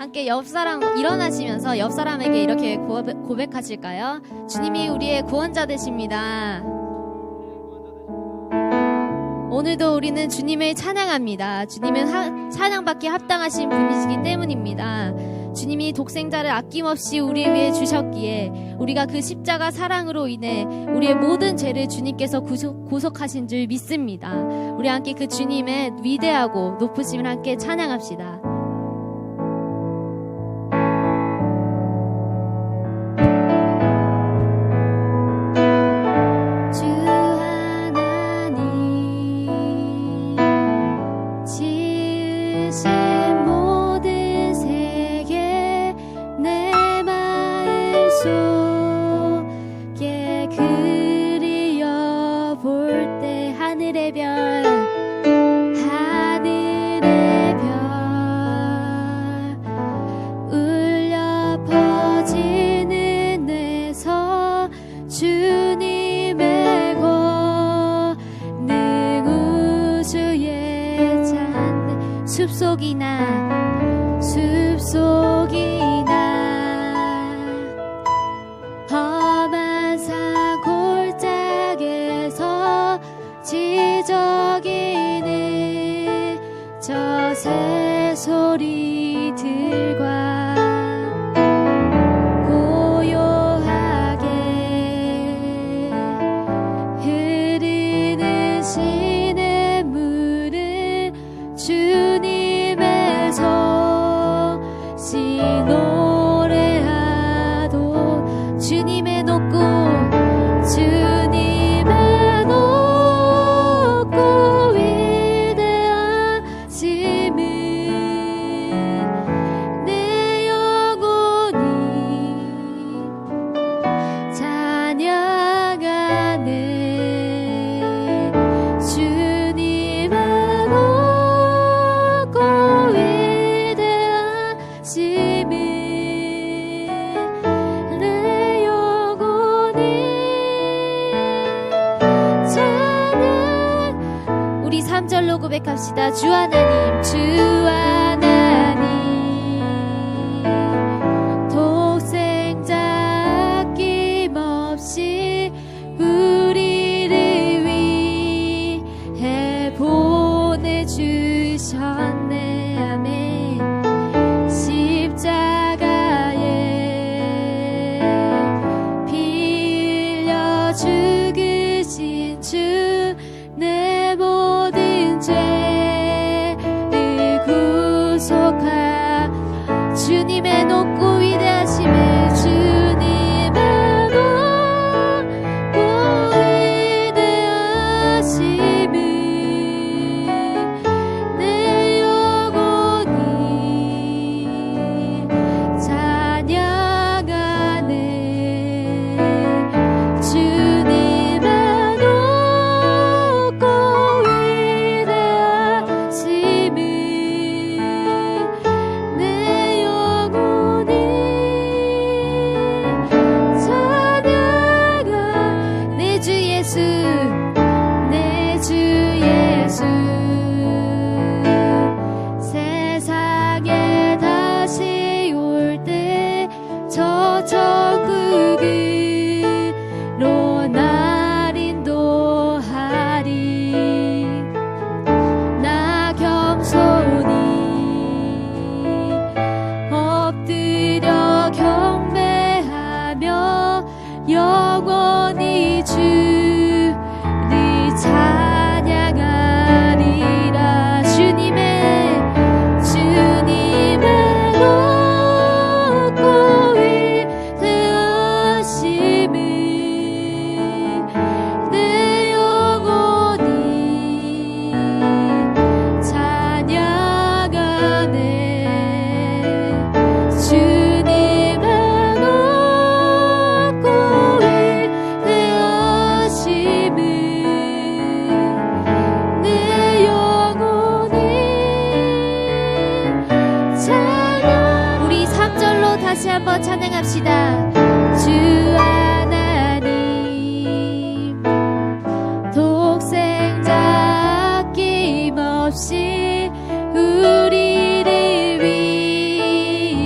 함께 옆 사람 일어나시면서 옆 사람에게 이렇게 고백하실까요? 주님이 우리의 구원자 되십니다. 오늘도 우리는 주님을 찬양합니다. 주님은 찬양받기 합당하신 분이시기 때문입니다. 주님이 독생자를 아낌없이 우리 위해 주셨기에 우리가 그 십자가 사랑으로 인해 우리의 모든 죄를 주님께서 구속하신 줄 믿습니다. 우리 함께 그 주님의 위대하고 높으심을 함께 찬양합시다. 숲속이나 험한 산 골짜기에서 지저귀는 저 새소리들과 고요하게 흐르는 시냇물은 주님의 시 노래하도 주님의 높고 위대하심을 내 영혼이 찬양하네. 주님의 높고 위대하심을 내 영혼이 찬양. 우리 3절로 고백합시다. 주 하나님, 주 하나님, 독생자 아낌없이 우리를 위해 보내주셨네. 아멘. 십자가에 피 흘려 죽으신 주, 내 모든 죄를 구속하 주님의 높고 위대하심을 주님의 높고 위대하심을 내 영혼이 찬양하네. 주님의 높고 위대하심을 내 영혼이 찬양하네. 내 주 예수, 내 주 예수, 세상에 다시 올 때 저 천국으로 날 인도하리. 나 겸손히 엎드려 경배하며 영원히 주를 찬양하리라. 주님의 높고 위대하심을 내 영혼이 찬양하네. 주님의 높고 위대하심을 내 영혼이 찬양. 우리 3절로 다시 한번 찬양합시다. 주 하나님, 독생자 아낌없이 우리를 위해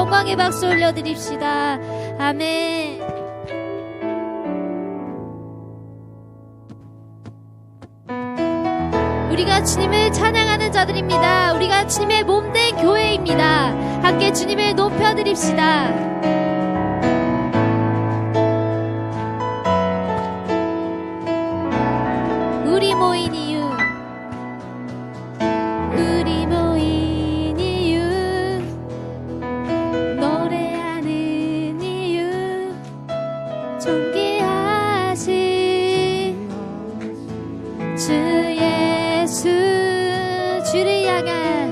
영광의 박수 올려드립시다. 아멘. 우리가 주님을 찬양하는 자들입니다. 우리가 주님의 몸된 교회입니다. 함께 주님을 높여드립시다. 우리 모인 이유, 우리 모인 이유, 노래하는 이유, 존귀하신 주 예수, 주를 향한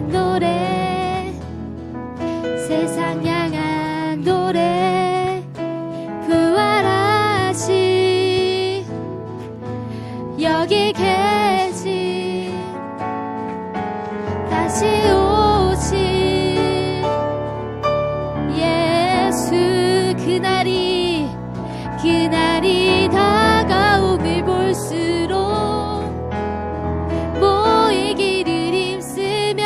노래, 세상 향한 노래, 부활하신 여기 계신 다시 오신 예수, 그날이 다가옴을 볼수록 모이기를 힘쓰며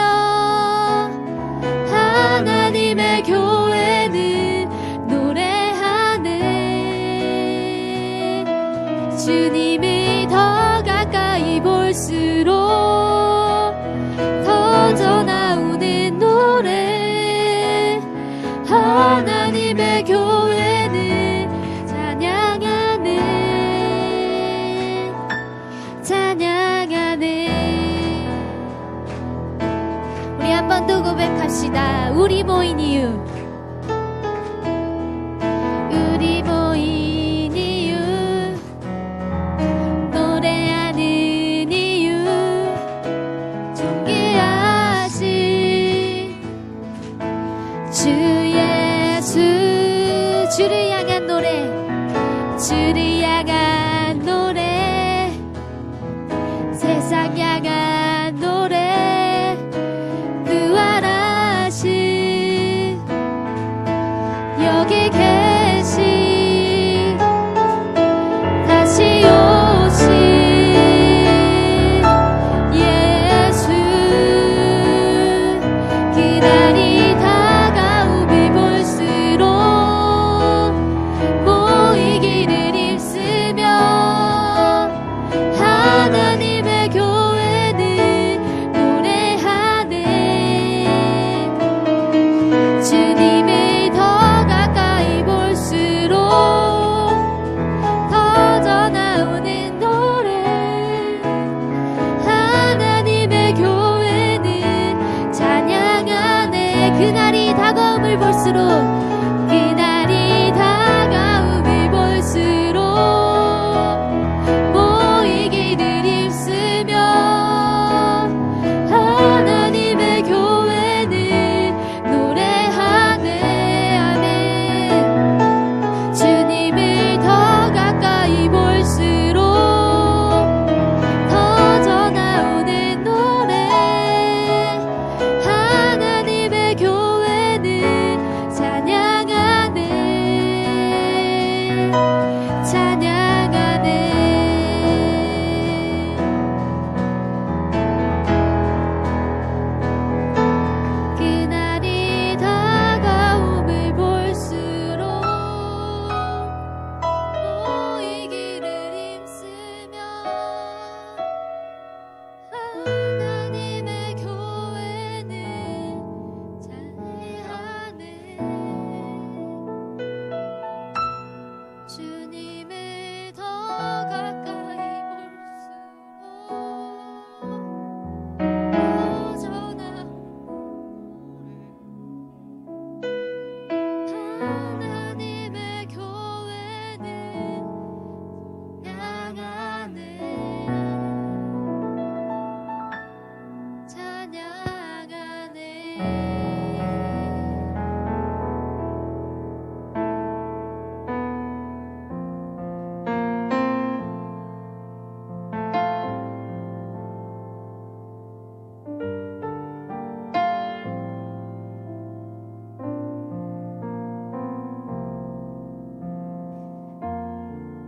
하나님의 교회는 노래하네. 주님을 더 가까이 볼수록 터져 나오는 노래, 하나님의 교회는 찬양하네. 우리 한 번 더 고백합시다. 우리 모인 이유, 우리 모인 이유, 노래하는 이유, 존귀하신 주 예수, 주를 향한 노래, 주를 향한 노래, 세상 향한 노래, 부활하신 여기 계신 다시 오신 예수, 그날이 다가옴을 볼수록 모이기를 힘쓰며 하나님의 교회는 노래하네. 주님을 더 가까이 볼수록 터져 나오는 노래, 하나님의 교회는 찬양하네. 그날이 다가옴을 볼수록 모이기를 힘쓰며 하나님의 교회는 노래하네. 아멘. 주님을 더 가까이 볼수록 터져 나오는 노래, 하나님의 교회는 찬양하네. 그날이 다가옴을 볼수록 모이기를 힘쓰며 하나님의 교회는 찬양하네. 주님을 더 가까이 볼수록 터져 나오는 하나님의 교회는 찬양하네.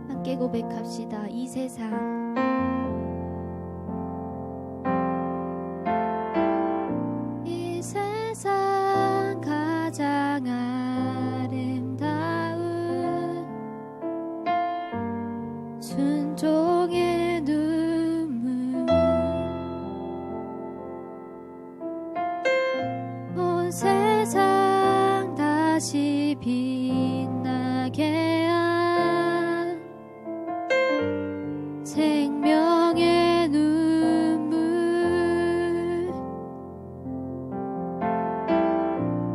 함께 고백합시다. 이 세상, 이 세상 온 세상 다시 빛나게 한 생명의 눈물,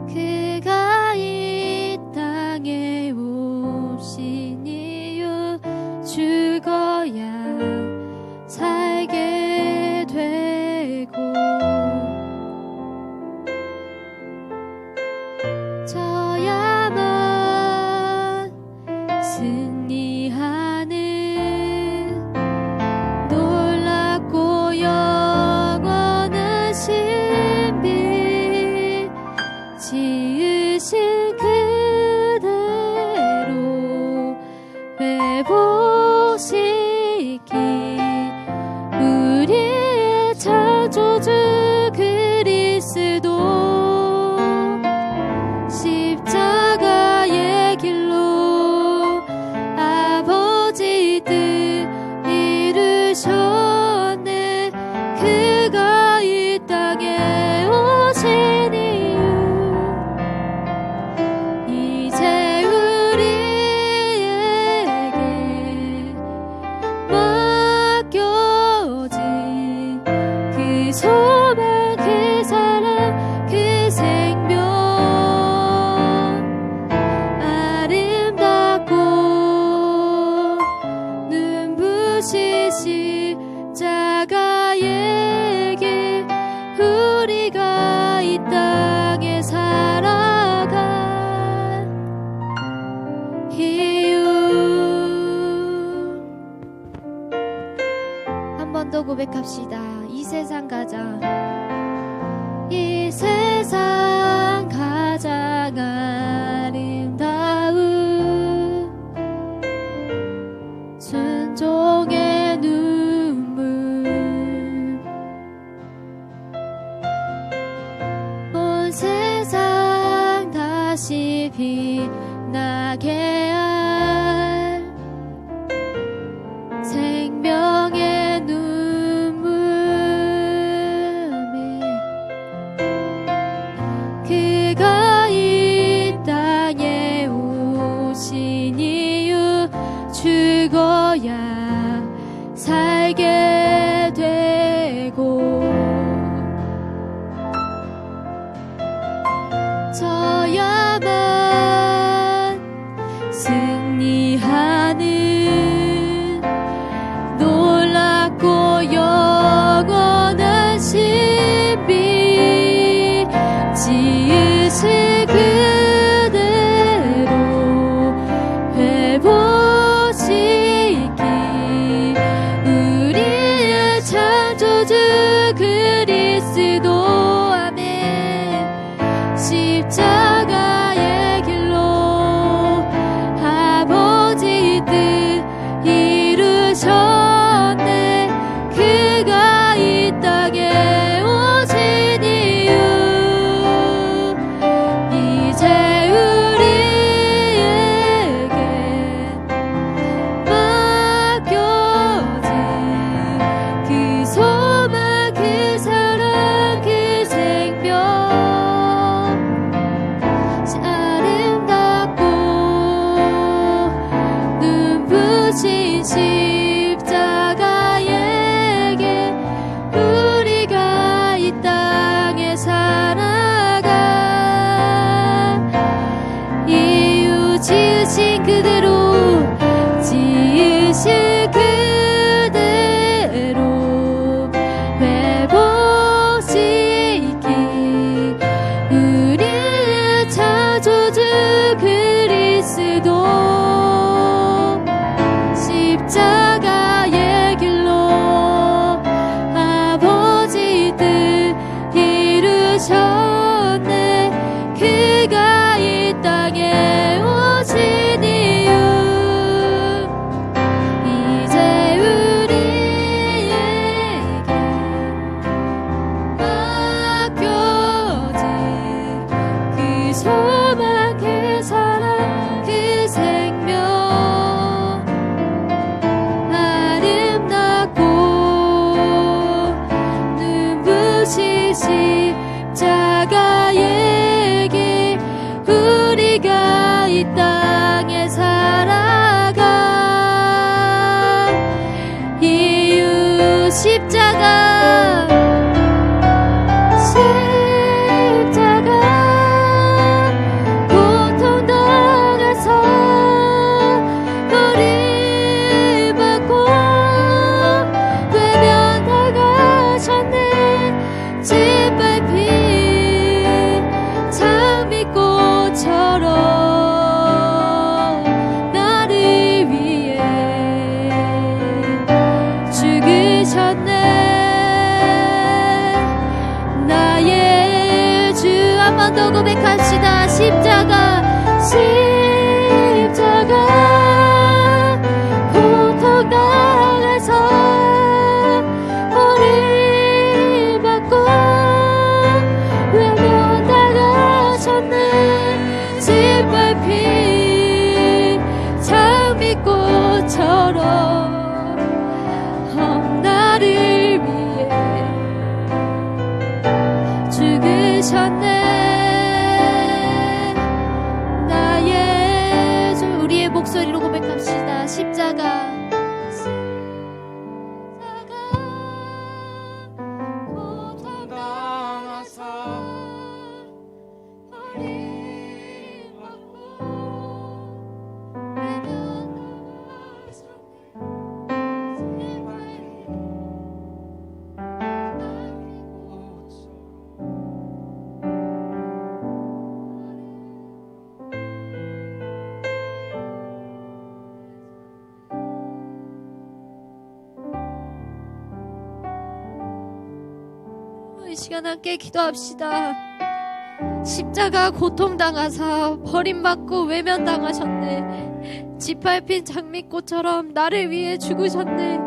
그가 이 땅에 오신 이유 죽어야 살게 되고 져야만 승리하는 놀랍고 영원한 신비, 지으신 그대로 회복시키 우리의 창조주 그리스도, 십자가의 길로 아버지 뜻 이루셨네. 그가 이 땅에 오신 이유 이제 우리에게 맡겨진 그 소망, 그 사랑, 그 생명, 아름답고 눈부신 십자가의 길, 우리가 이 땅에 살아간 이유. 한 번 더 고백합시다. 이 세상 가장, 이 세상 가장 아름다운 순종의 눈물, 온 세상 다시 빛나게 할 생명의 눈물, 그가 이 땅에 오신 이유 죽어야 살게 되고 져야만 승리하는 놀랍고 영원한 신비, 지으신 그대로 회복시키 우리의 창조주 그리스도, 아멘. 십자가의 길로 아버지 뜻 이루셨네. 그가 이 땅에 오신 이유 이제 우리에게 맡겨진 그 소망, 그 사랑, 그 생명, 아름답고 눈부신 십자가의 길, 우리가 이 땅에 살아간 이유 지으신 그대로, 지으신 그대로 회복시키 우리의 창조주 그리스도, 십자가의 길로 아버지 뜻 이루셨네. 그가 이 땅에 오신 이유 이제 우리에게 맡겨진 그 소망, 그 사랑, 그 생명, 아름답고 눈부신 십자가의 십자가 고통당해서 버림받고 외면당하셨네. 짓밟힌 장미꽃처럼 나를 위해 죽으셨네. 나의 주 한 번 더 고백합시다. 십자가 고통당해서 버림받고 외면당하셨네. 짓밟힌 장미꽃처럼 나를 위해 죽으셨네. 나의 주 우리의 목소리로 고백합시다. 십자가 고통당해서 이 시간 함께 기도합시다. 십자가 고통당하사 버림받고 외면당하셨네. 짓밟힌 장미꽃처럼 나를 위해 죽으셨네.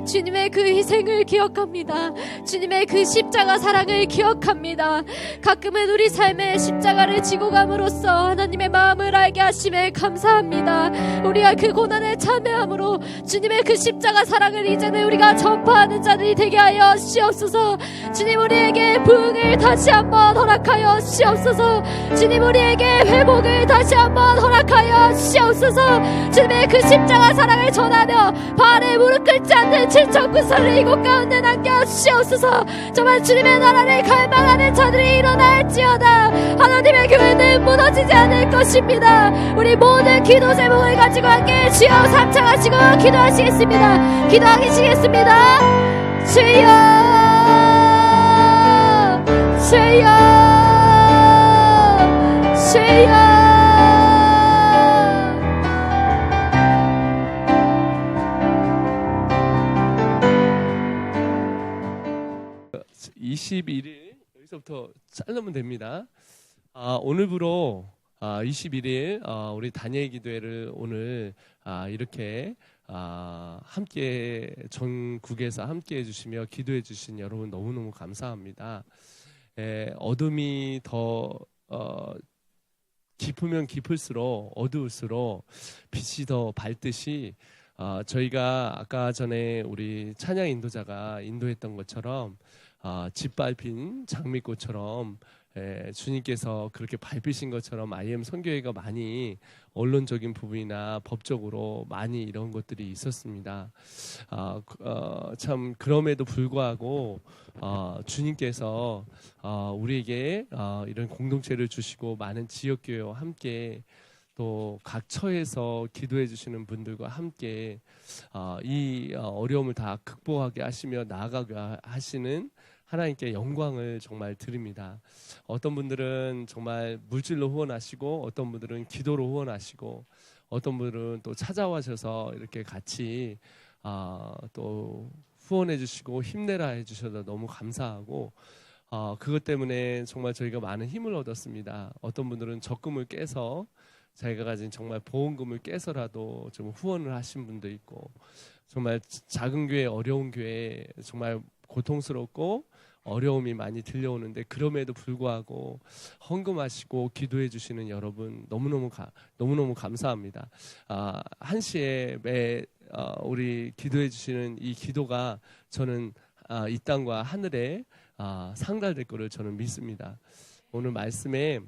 주님의 그 희생을 기억합니다. 주님의 그 십자가 사랑을 기억합니다. 가끔은 우리 삶에 십자가를 지고 감으로써 하나님의 마음을 알게 하심에 감사합니다. 우리가 그 고난에 참여함으로 주님의 그 십자가 사랑을 이제는 우리가 전파하는 자들이 되게 하여 주시옵소서. 주님, 우리에게 부흥을 다시 한번 허락하여 주시옵소서. 주님, 우리에게 회복을 다시 한번 허락하여 주시옵소서. 주님의 그 십자가 사랑을 전하며 발에 무릎 꿇지 않는 칠천구설을 이곳 가운데 남겨주시옵소서. 정말 주님의 나라를 갈망하는 자들이 일어날지어다. 하나님의 교회는 무너지지 않을 것입니다. 우리 모든 기도 제목을 가지고 함께 주여 삼창하시고 기도하시겠습니다. 기도하시겠습니다. 주여 주여 주여 21일 여기서부터 자르면 됩니다. 오늘부로 21일 우리 다니엘 기도회를 오늘 이렇게 함께 전국에서 함께 해주시며 기도해 주신 여러분 너무너무 감사합니다. 어둠이 더 깊으면 깊을수록 어두울수록 빛이 더 밝듯이 저희가 아까 전에 우리 찬양 인도자가 인도했던 것처럼 짓밟힌 장미꽃처럼 주님께서 그렇게 밟으신 것처럼 IM 선교회가 많이 언론적인 부분이나 법적으로 많이 이런 것들이 있었습니다. 참 그럼에도 불구하고 주님께서 우리에게 이런 공동체를 주시고 많은 지역교회와 함께 또 각 처에서 기도해 주시는 분들과 함께 이 어려움을 다 극복하게 하시며 나아가게 하시는 하나님께 영광을 정말 드립니다. 어떤 분들은 정말 물질로 후원하시고 어떤 분들은 기도로 후원하시고 어떤 분들은 또 찾아와셔서 이렇게 같이 또 후원해 주시고 힘내라 해주셔서 너무 감사하고 그것 때문에 정말 저희가 많은 힘을 얻었습니다. 어떤 분들은 적금을 깨서 자기가 가진 정말 보험금을 깨서라도 좀 후원을 하신 분도 있고 정말 작은 교회 어려운 교회 정말 고통스럽고 어려움이 많이 들려오는데 그럼에도 불구하고 헌금하시고 기도해 주시는 여러분 너무너무 감사합니다. 한시에 매 우리 기도해 주시는 이 기도가 저는 이 땅과 하늘에 상달될 거를 저는 믿습니다. 오늘 말씀에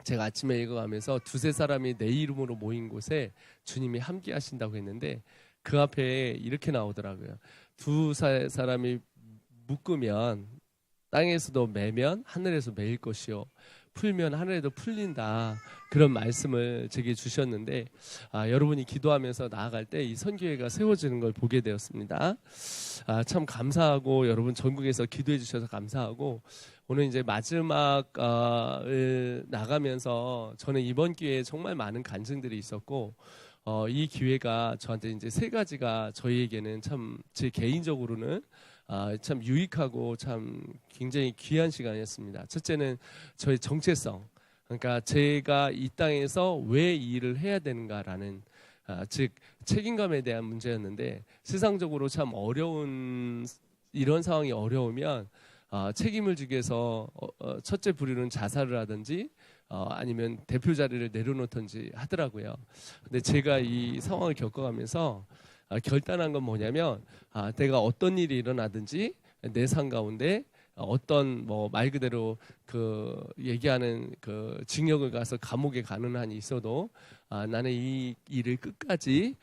제가 아침에 읽어가면서 두세 사람이 내 이름으로 모인 곳에 주님이 함께 하신다고 했는데 그 앞에 이렇게 나오더라고요. 두 사람이 묶으면 땅에서도 매면 하늘에서 매일 것이요 풀면 하늘에도 풀린다. 그런 말씀을 제게 주셨는데 여러분이 기도하면서 나아갈 때 이 선교회가 세워지는 걸 보게 되었습니다. 참 감사하고 여러분 전국에서 기도해 주셔서 감사하고 오늘 이제 마지막을 나가면서 저는 이번 기회에 정말 많은 간증들이 있었고 이 기회가 저한테 이제 세 가지가 저희에게는 참 제 개인적으로는 참 유익하고 참 굉장히 귀한 시간이었습니다. 첫째는 저의 정체성, 그러니까 제가 이 땅에서 왜 이 일을 해야 되는가라는 즉 책임감에 대한 문제였는데 세상적으로 참 어려운 이런 상황이 어려우면 책임을 지기 위해서 첫째 부류는 자살을 하든지 아니면 대표 자리를 내려놓든지 하더라고요. 근데 제가 이 상황을 겪어가면서 결단한 건 뭐냐면 내가 어떤 일이 일어나든지 내 삶 가운데 어떤 뭐 말 그대로 그 얘기하는 그 징역을 가서 감옥에 가는 한이 있어도 나는 이 일을 끝까지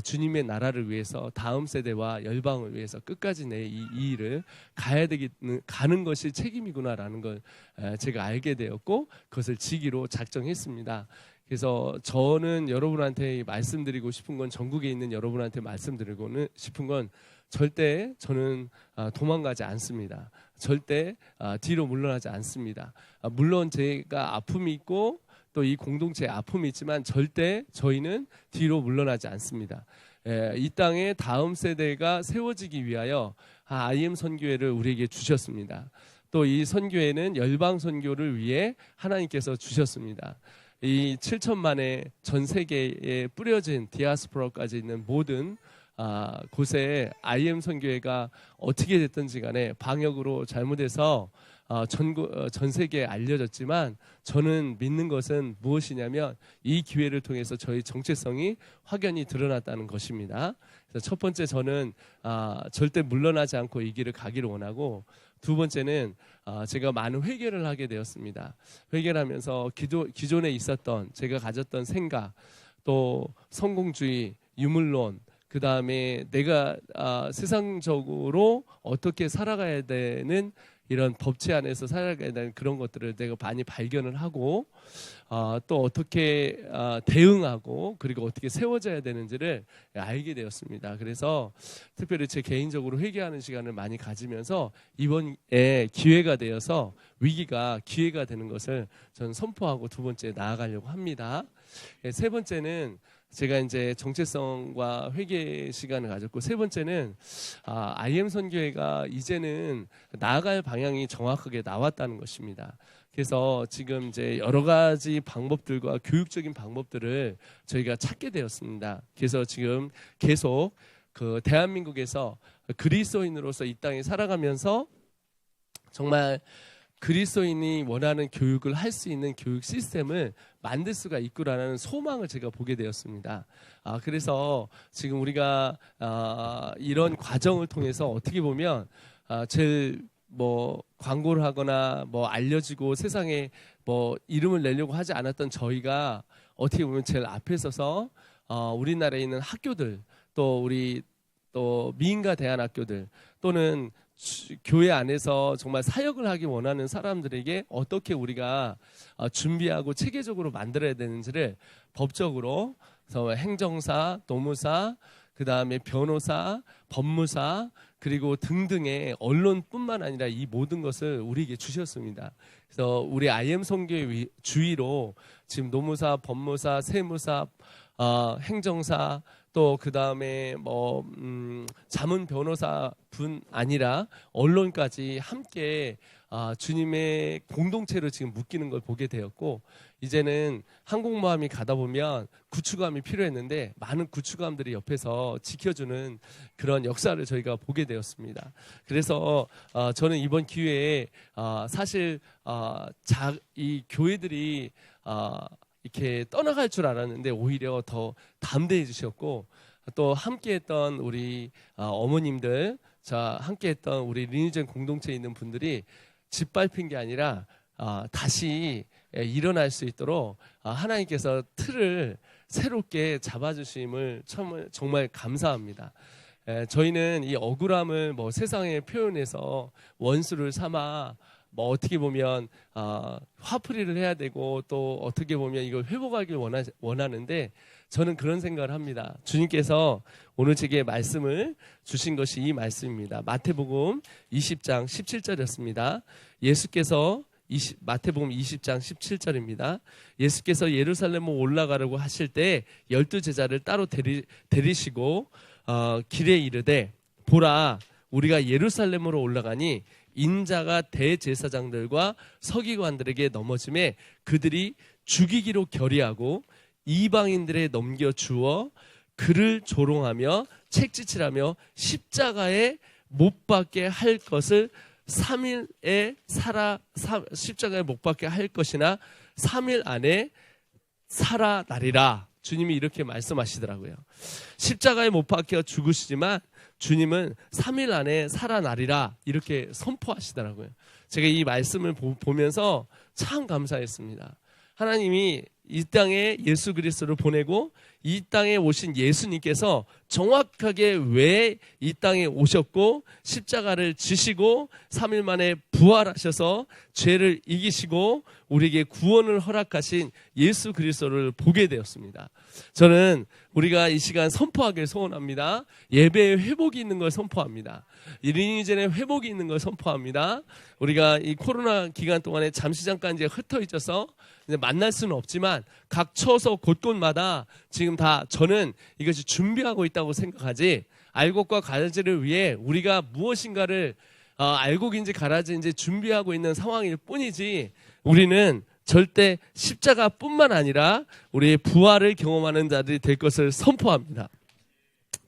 주님의 나라를 위해서 다음 세대와 열방을 위해서 끝까지 내 이 일을 가는 것이 책임이구나라는 걸 제가 알게 되었고 그것을 지기로 작정했습니다. 그래서 저는 여러분한테 말씀드리고 싶은 건 전국에 있는 여러분한테 말씀드리고는 싶은 건 절대 저는 도망가지 않습니다. 절대 뒤로 물러나지 않습니다. 물론 제가 아픔이 있고 또 이 공동체에 아픔이 있지만 절대 저희는 뒤로 물러나지 않습니다. 이 땅에 다음 세대가 세워지기 위하여 IM 선교회를 우리에게 주셨습니다. 또 이 선교회는 열방 선교를 위해 하나님께서 주셨습니다. 이 7천만의 전 세계에 뿌려진 디아스포라까지 있는 모든 곳에 IM 선교회가 어떻게 됐든지 간에 방역으로 잘못해서 전 세계에 알려졌지만 저는 믿는 것은 무엇이냐면 이 기회를 통해서 저희 정체성이 확연히 드러났다는 것입니다. 그래서 첫 번째 저는 절대 물러나지 않고 이 길을 가기를 원하고 두 번째는 제가 많은 회개를 하게 되었습니다. 회개를 하면서 기존에 있었던 제가 가졌던 생각 또 성공주의, 유물론 그 다음에 내가 세상적으로 어떻게 살아가야 되는 이런 법치 안에서 살아가야 되는 그런 것들을 내가 많이 발견을 하고 또 어떻게 대응하고 그리고 어떻게 세워져야 되는지를 알게 되었습니다. 그래서 특별히 제 개인적으로 회개하는 시간을 많이 가지면서 이번에 기회가 되어서 위기가 기회가 되는 것을 저는 선포하고 두 번째 나아가려고 합니다. 세 번째는 제가 이제 정체성과 회개 시간을 가졌고 세 번째는 IM 선교회가 이제는 나아갈 방향이 정확하게 나왔다는 것입니다. 그래서 지금 이제 여러 가지 방법들과 교육적인 방법들을 저희가 찾게 되었습니다. 그래서 지금 계속 그 대한민국에서 그리스도인으로서 이 땅에 살아가면서 정말 그리스도인이 원하는 교육을 할 수 있는 교육 시스템을 만들 수가 있구라는 소망을 제가 보게 되었습니다. 그래서 지금 우리가 이런 과정을 통해서 어떻게 보면 제일 뭐 광고를 하거나 뭐 알려지고 세상에 뭐 이름을 내려고 하지 않았던 저희가 어떻게 보면 제일 앞에 서서 우리나라에 있는 학교들 또 우리 또 미인가 대안학교들 또는 교회 안에서 정말 사역을 하기 원하는 사람들에게 어떻게 우리가 준비하고 체계적으로 만들어야 되는지를 법적으로 그래서 행정사, 노무사, 그 다음에 변호사, 법무사 그리고 등등의 언론뿐만 아니라 이 모든 것을 우리에게 주셨습니다. 그래서 우리 IM 선교회 주위로 지금 노무사, 법무사, 세무사, 행정사 또 그 다음에 뭐 자문 변호사뿐 아니라 언론까지 함께 주님의 공동체로 지금 묶이는 걸 보게 되었고 이제는 항공모함이 가다 보면 구축함이 필요했는데 많은 구축함들이 옆에서 지켜주는 그런 역사를 저희가 보게 되었습니다. 그래서 저는 이번 기회에 사실 이 교회들이 이렇게 떠나갈 줄 알았는데 오히려 더 담대해 주셨고 또 함께했던 우리 어머님들, 함께했던 우리 리니전 공동체에 있는 분들이 짓밟힌 게 아니라 다시 일어날 수 있도록 하나님께서 틀을 새롭게 잡아주심을 정말 감사합니다. 저희는 이 억울함을 뭐 세상에 표현해서 원수를 삼아 뭐 어떻게 보면 화풀이를 해야 되고 또 어떻게 보면 이걸 회복하길 원하는데 저는 그런 생각을 합니다. 주님께서 오늘 제게 말씀을 주신 것이 이 말씀입니다. 마태복음 20장 17절이었습니다. 마태복음 20장 17절입니다. 예수께서 예루살렘으로 올라가려고 하실 때 12제자를 따로 데리시고 길에 이르되 보라 우리가 예루살렘으로 올라가니 인자가 대제사장들과 서기관들에게 넘어짐에 그들이 죽이기로 결의하고 이방인들에 넘겨주어 그를 조롱하며 책짓질하며 십자가에 못 박게 할 것을 3일에 십자가에 못 박게 할 것이나 3일 안에 살아나리라. 주님이 이렇게 말씀하시더라고요. 십자가에 못 박혀 죽으시지만 주님은 3일 안에 살아나리라 이렇게 선포하시더라고요. 제가 이 말씀을 보면서 참 감사했습니다. 하나님이 이 땅에 예수 그리스도를 보내고 이 땅에 오신 예수님께서 정확하게 왜 이 땅에 오셨고 십자가를 지시고 3일 만에 부활하셔서 죄를 이기시고 우리에게 구원을 허락하신 예수 그리스도를 보게 되었습니다. 저는 우리가 이 시간 선포하길 소원합니다. 예배에 회복이 있는 걸 선포합니다. 리니젠에 회복이 있는 걸 선포합니다. 우리가 이 코로나 기간 동안에 잠시 잠깐 이제 흩어 있어서 이제 만날 수는 없지만 각 처소 곳곳마다 지금 다 저는 이것이 준비하고 있다고 생각하지 알곡과 가라지를 위해 우리가 무엇인가를 알곡인지 가라지인지 준비하고 있는 상황일 뿐이지 우리는 절대 십자가뿐만 아니라 우리의 부활을 경험하는 자들이 될 것을 선포합니다.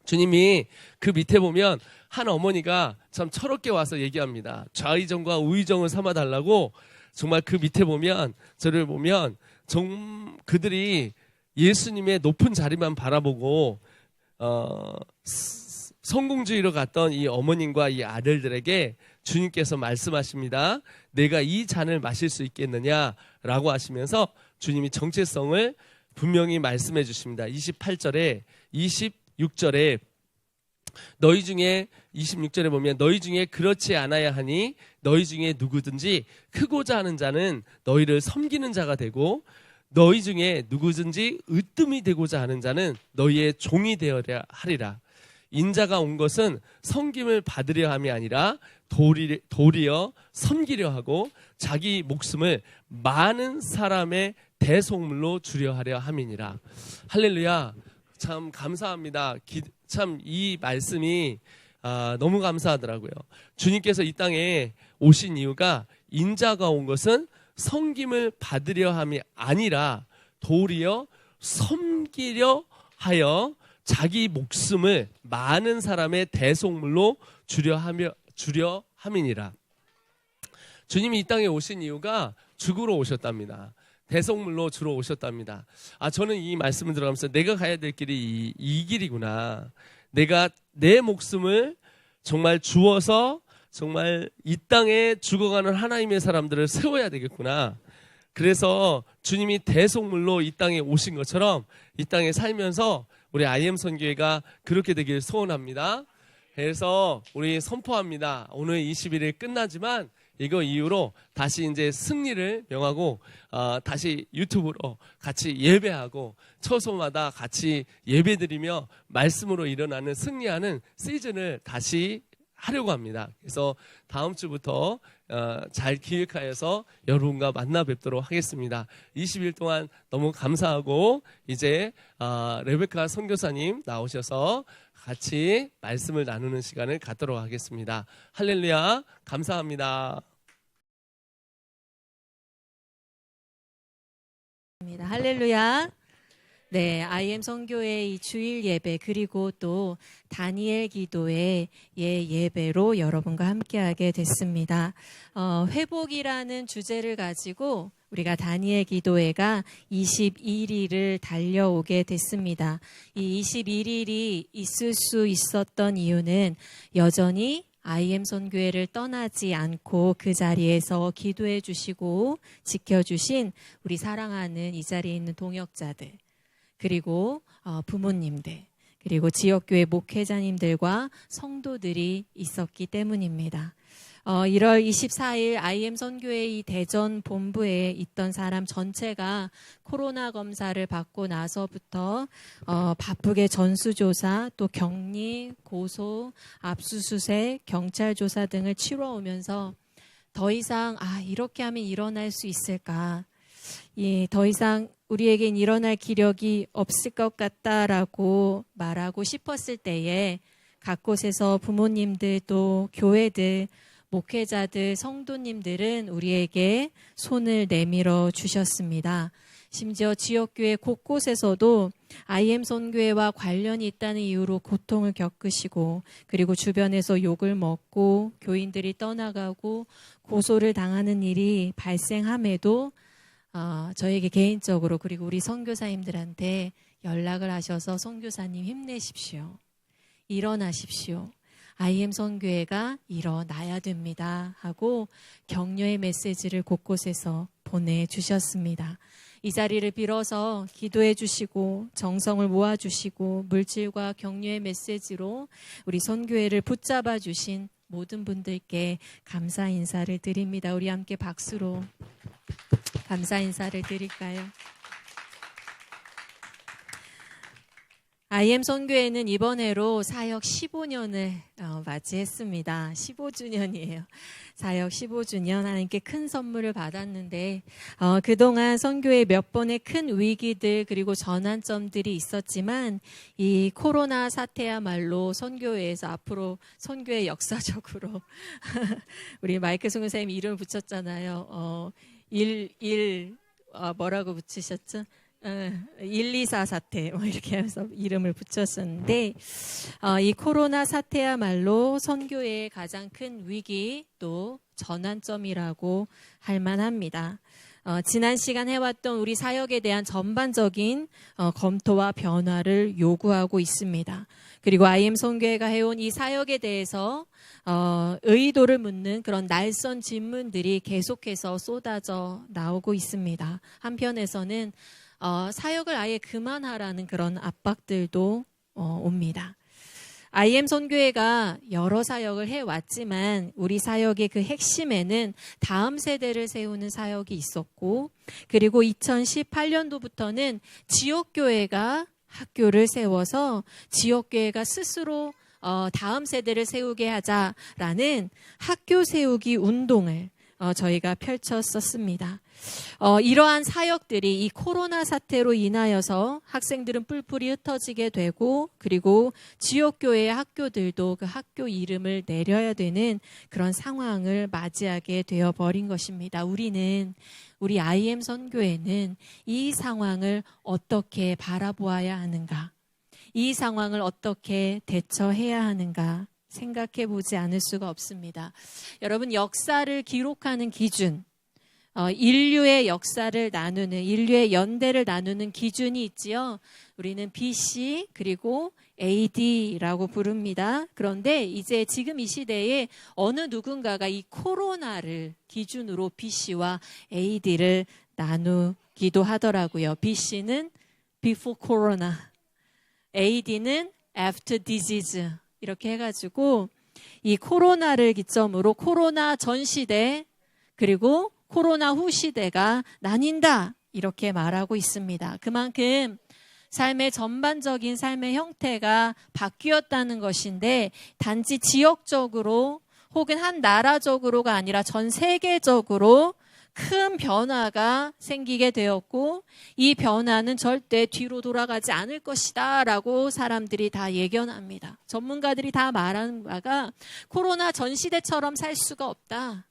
주님이 그 밑에 보면 한 어머니가 참 철없게 와서 얘기합니다. 좌의정과 우의정을 삼아달라고. 정말 그 밑에 보면 저를 보면 그들이 예수님의 높은 자리만 바라보고 성공주의로 갔던 이 어머님과 이 아들들에게 주님께서 말씀하십니다. 내가 이 잔을 마실 수 있겠느냐라고 하시면서 주님이 정체성을 분명히 말씀해 주십니다. 28절에 26절에 너희 중에 26절에 보면 너희 중에 그렇지 않아야 하니 너희 중에 누구든지 크고자 하는 자는 너희를 섬기는 자가 되고 너희 중에 누구든지 으뜸이 되고자 하는 자는 너희의 종이 되어야 하리라. 인자가 온 것은 섬김을 받으려 함이 아니라 도리어 섬기려 하고 자기 목숨을 많은 사람의 대속물로 주려 하려 함이니라. 할렐루야. 참 감사합니다. 참 이 말씀이 너무 감사하더라고요. 주님께서 이 땅에 오신 이유가 인자가 온 것은 섬김을 받으려 함이 아니라 도리어 섬기려 하여 자기 목숨을 많은 사람의 대속물로 주려 함이니라. 주님이 이 땅에 오신 이유가 죽으러 오셨답니다. 대속물로 주러 오셨답니다. 저는 이 말씀을 들어가면서 내가 가야 될 길이 이 길이구나. 내가 내 목숨을 정말 주어서 정말 이 땅에 죽어가는 하나님의 사람들을 세워야 되겠구나. 그래서 주님이 대속물로 이 땅에 오신 것처럼 이 땅에 살면서 우리 IM 선교회가 그렇게 되길 소원합니다. 그래서 우리 선포합니다. 오늘 21일 끝나지만 이거 이후로 다시 이제 승리를 명하고 다시 유튜브로 같이 예배하고 처소마다 같이 예배드리며 말씀으로 일어나는 승리하는 시즌을 다시 하려고 합니다. 그래서 다음 주부터 잘 기획하여서 여러분과 만나 뵙도록 하겠습니다. 20일 동안 너무 감사하고 이제 레베카 선교사님 나오셔서 같이 말씀을 나누는 시간을 갖도록 하겠습니다. 할렐루야. 감사합니다. 할렐루야. 네, IM 선교회 이 주일 예배 그리고 또 다니엘 기도회 예배로 여러분과 함께하게 됐습니다. 회복이라는 주제를 가지고 우리가 다니엘 기도회가 21일을 달려오게 됐습니다. 이 21일이 있을 수 있었던 이유는 여전히 IM 선교회를 떠나지 않고 그 자리에서 기도해 주시고 지켜주신 우리 사랑하는 이 자리에 있는 동역자들, 그리고 부모님들, 그리고 지역교회 목회자님들과 성도들이 있었기 때문입니다. 1월 24일 IM 선교회 이 대전 본부에 있던 사람 전체가 코로나 검사를 받고 나서부터 바쁘게 전수조사, 또 격리, 고소, 압수수색, 경찰 조사 등을 치러오면서 더 이상 이렇게 하면 일어날 수 있을까? 더 이상 우리에겐 일어날 기력이 없을 것 같다라고 말하고 싶었을 때에 각 곳에서 부모님들 또 교회들, 목회자들, 성도님들은 우리에게 손을 내밀어 주셨습니다. 심지어 지역교회 곳곳에서도 IM 선교회와 관련이 있다는 이유로 고통을 겪으시고, 그리고 주변에서 욕을 먹고 교인들이 떠나가고 고소를 당하는 일이 발생함에도 저에게 개인적으로, 그리고 우리 선교사님들한테 연락을 하셔서 선교사님 힘내십시오. 일어나십시오. IM 선교회가 일어나야 됩니다 하고 격려의 메시지를 곳곳에서 보내주셨습니다. 이 자리를 빌어서 기도해 주시고 정성을 모아주시고 물질과 격려의 메시지로 우리 선교회를 붙잡아 주신 모든 분들께 감사 인사를 드립니다. 우리 함께 박수로 감사 인사를 드릴까요? IM 선교회는 이번 해로 사역 15년을 맞이했습니다. 15주년이에요. 사역 15주년, 하나님께 큰 선물을 받았는데 그동안 선교회 몇 번의 큰 위기들 그리고 전환점들이 있었지만 이 코로나 사태야말로 선교회에서 앞으로 선교회 역사적으로 우리 마이크 선교사님 이름을 붙였잖아요. 뭐라고 붙이셨죠? 124 사태 이렇게 해서 이름을 붙였었는데 이 코로나 사태야말로 선교회의 가장 큰 위기 또 전환점이라고 할 만합니다. 지난 시간 해왔던 우리 사역에 대한 전반적인 검토와 변화를 요구하고 있습니다. 그리고 IM 선교회가 해온 이 사역에 대해서 의도를 묻는 그런 날선 질문들이 계속해서 쏟아져 나오고 있습니다. 한편에서는 사역을 아예 그만하라는 그런 압박들도 옵니다. IM 선교회가 여러 사역을 해왔지만 우리 사역의 그 핵심에는 다음 세대를 세우는 사역이 있었고, 그리고 2018년도부터는 지역교회가 학교를 세워서 지역교회가 스스로 다음 세대를 세우게 하자라는 학교 세우기 운동을 저희가 펼쳤었습니다. 이러한 사역들이 이 코로나 사태로 인하여서 학생들은 뿔뿔이 흩어지게 되고, 그리고 지역교회의 학교들도 그 학교 이름을 내려야 되는 그런 상황을 맞이하게 되어버린 것입니다. 우리 IM 선교회는 이 상황을 어떻게 바라보아야 하는가, 이 상황을 어떻게 대처해야 하는가 생각해 보지 않을 수가 없습니다. 여러분, 역사를 기록하는 기준, 인류의 역사를 나누는, 인류의 연대를 나누는 기준이 있지요. 우리는 BC 그리고 AD라고 부릅니다. 그런데 이제 지금 이 시대에 어느 누군가가 이 코로나를 기준으로 BC와 AD를 나누기도 하더라고요. BC는 before corona, AD는 after disease, 이렇게 해가지고 이 코로나를 기점으로 코로나 전 시대 그리고 코로나 후 시대가 나뉜다, 이렇게 말하고 있습니다. 그만큼 삶의 전반적인 삶의 형태가 바뀌었다는 것인데, 단지 지역적으로 혹은 한 나라적으로가 아니라 전 세계적으로 큰 변화가 생기게 되었고, 이 변화는 절대 뒤로 돌아가지 않을 것이다 라고 사람들이 다 예견합니다. 전문가들이 다 말하는 바가 코로나 전 시대처럼 살 수가 없다.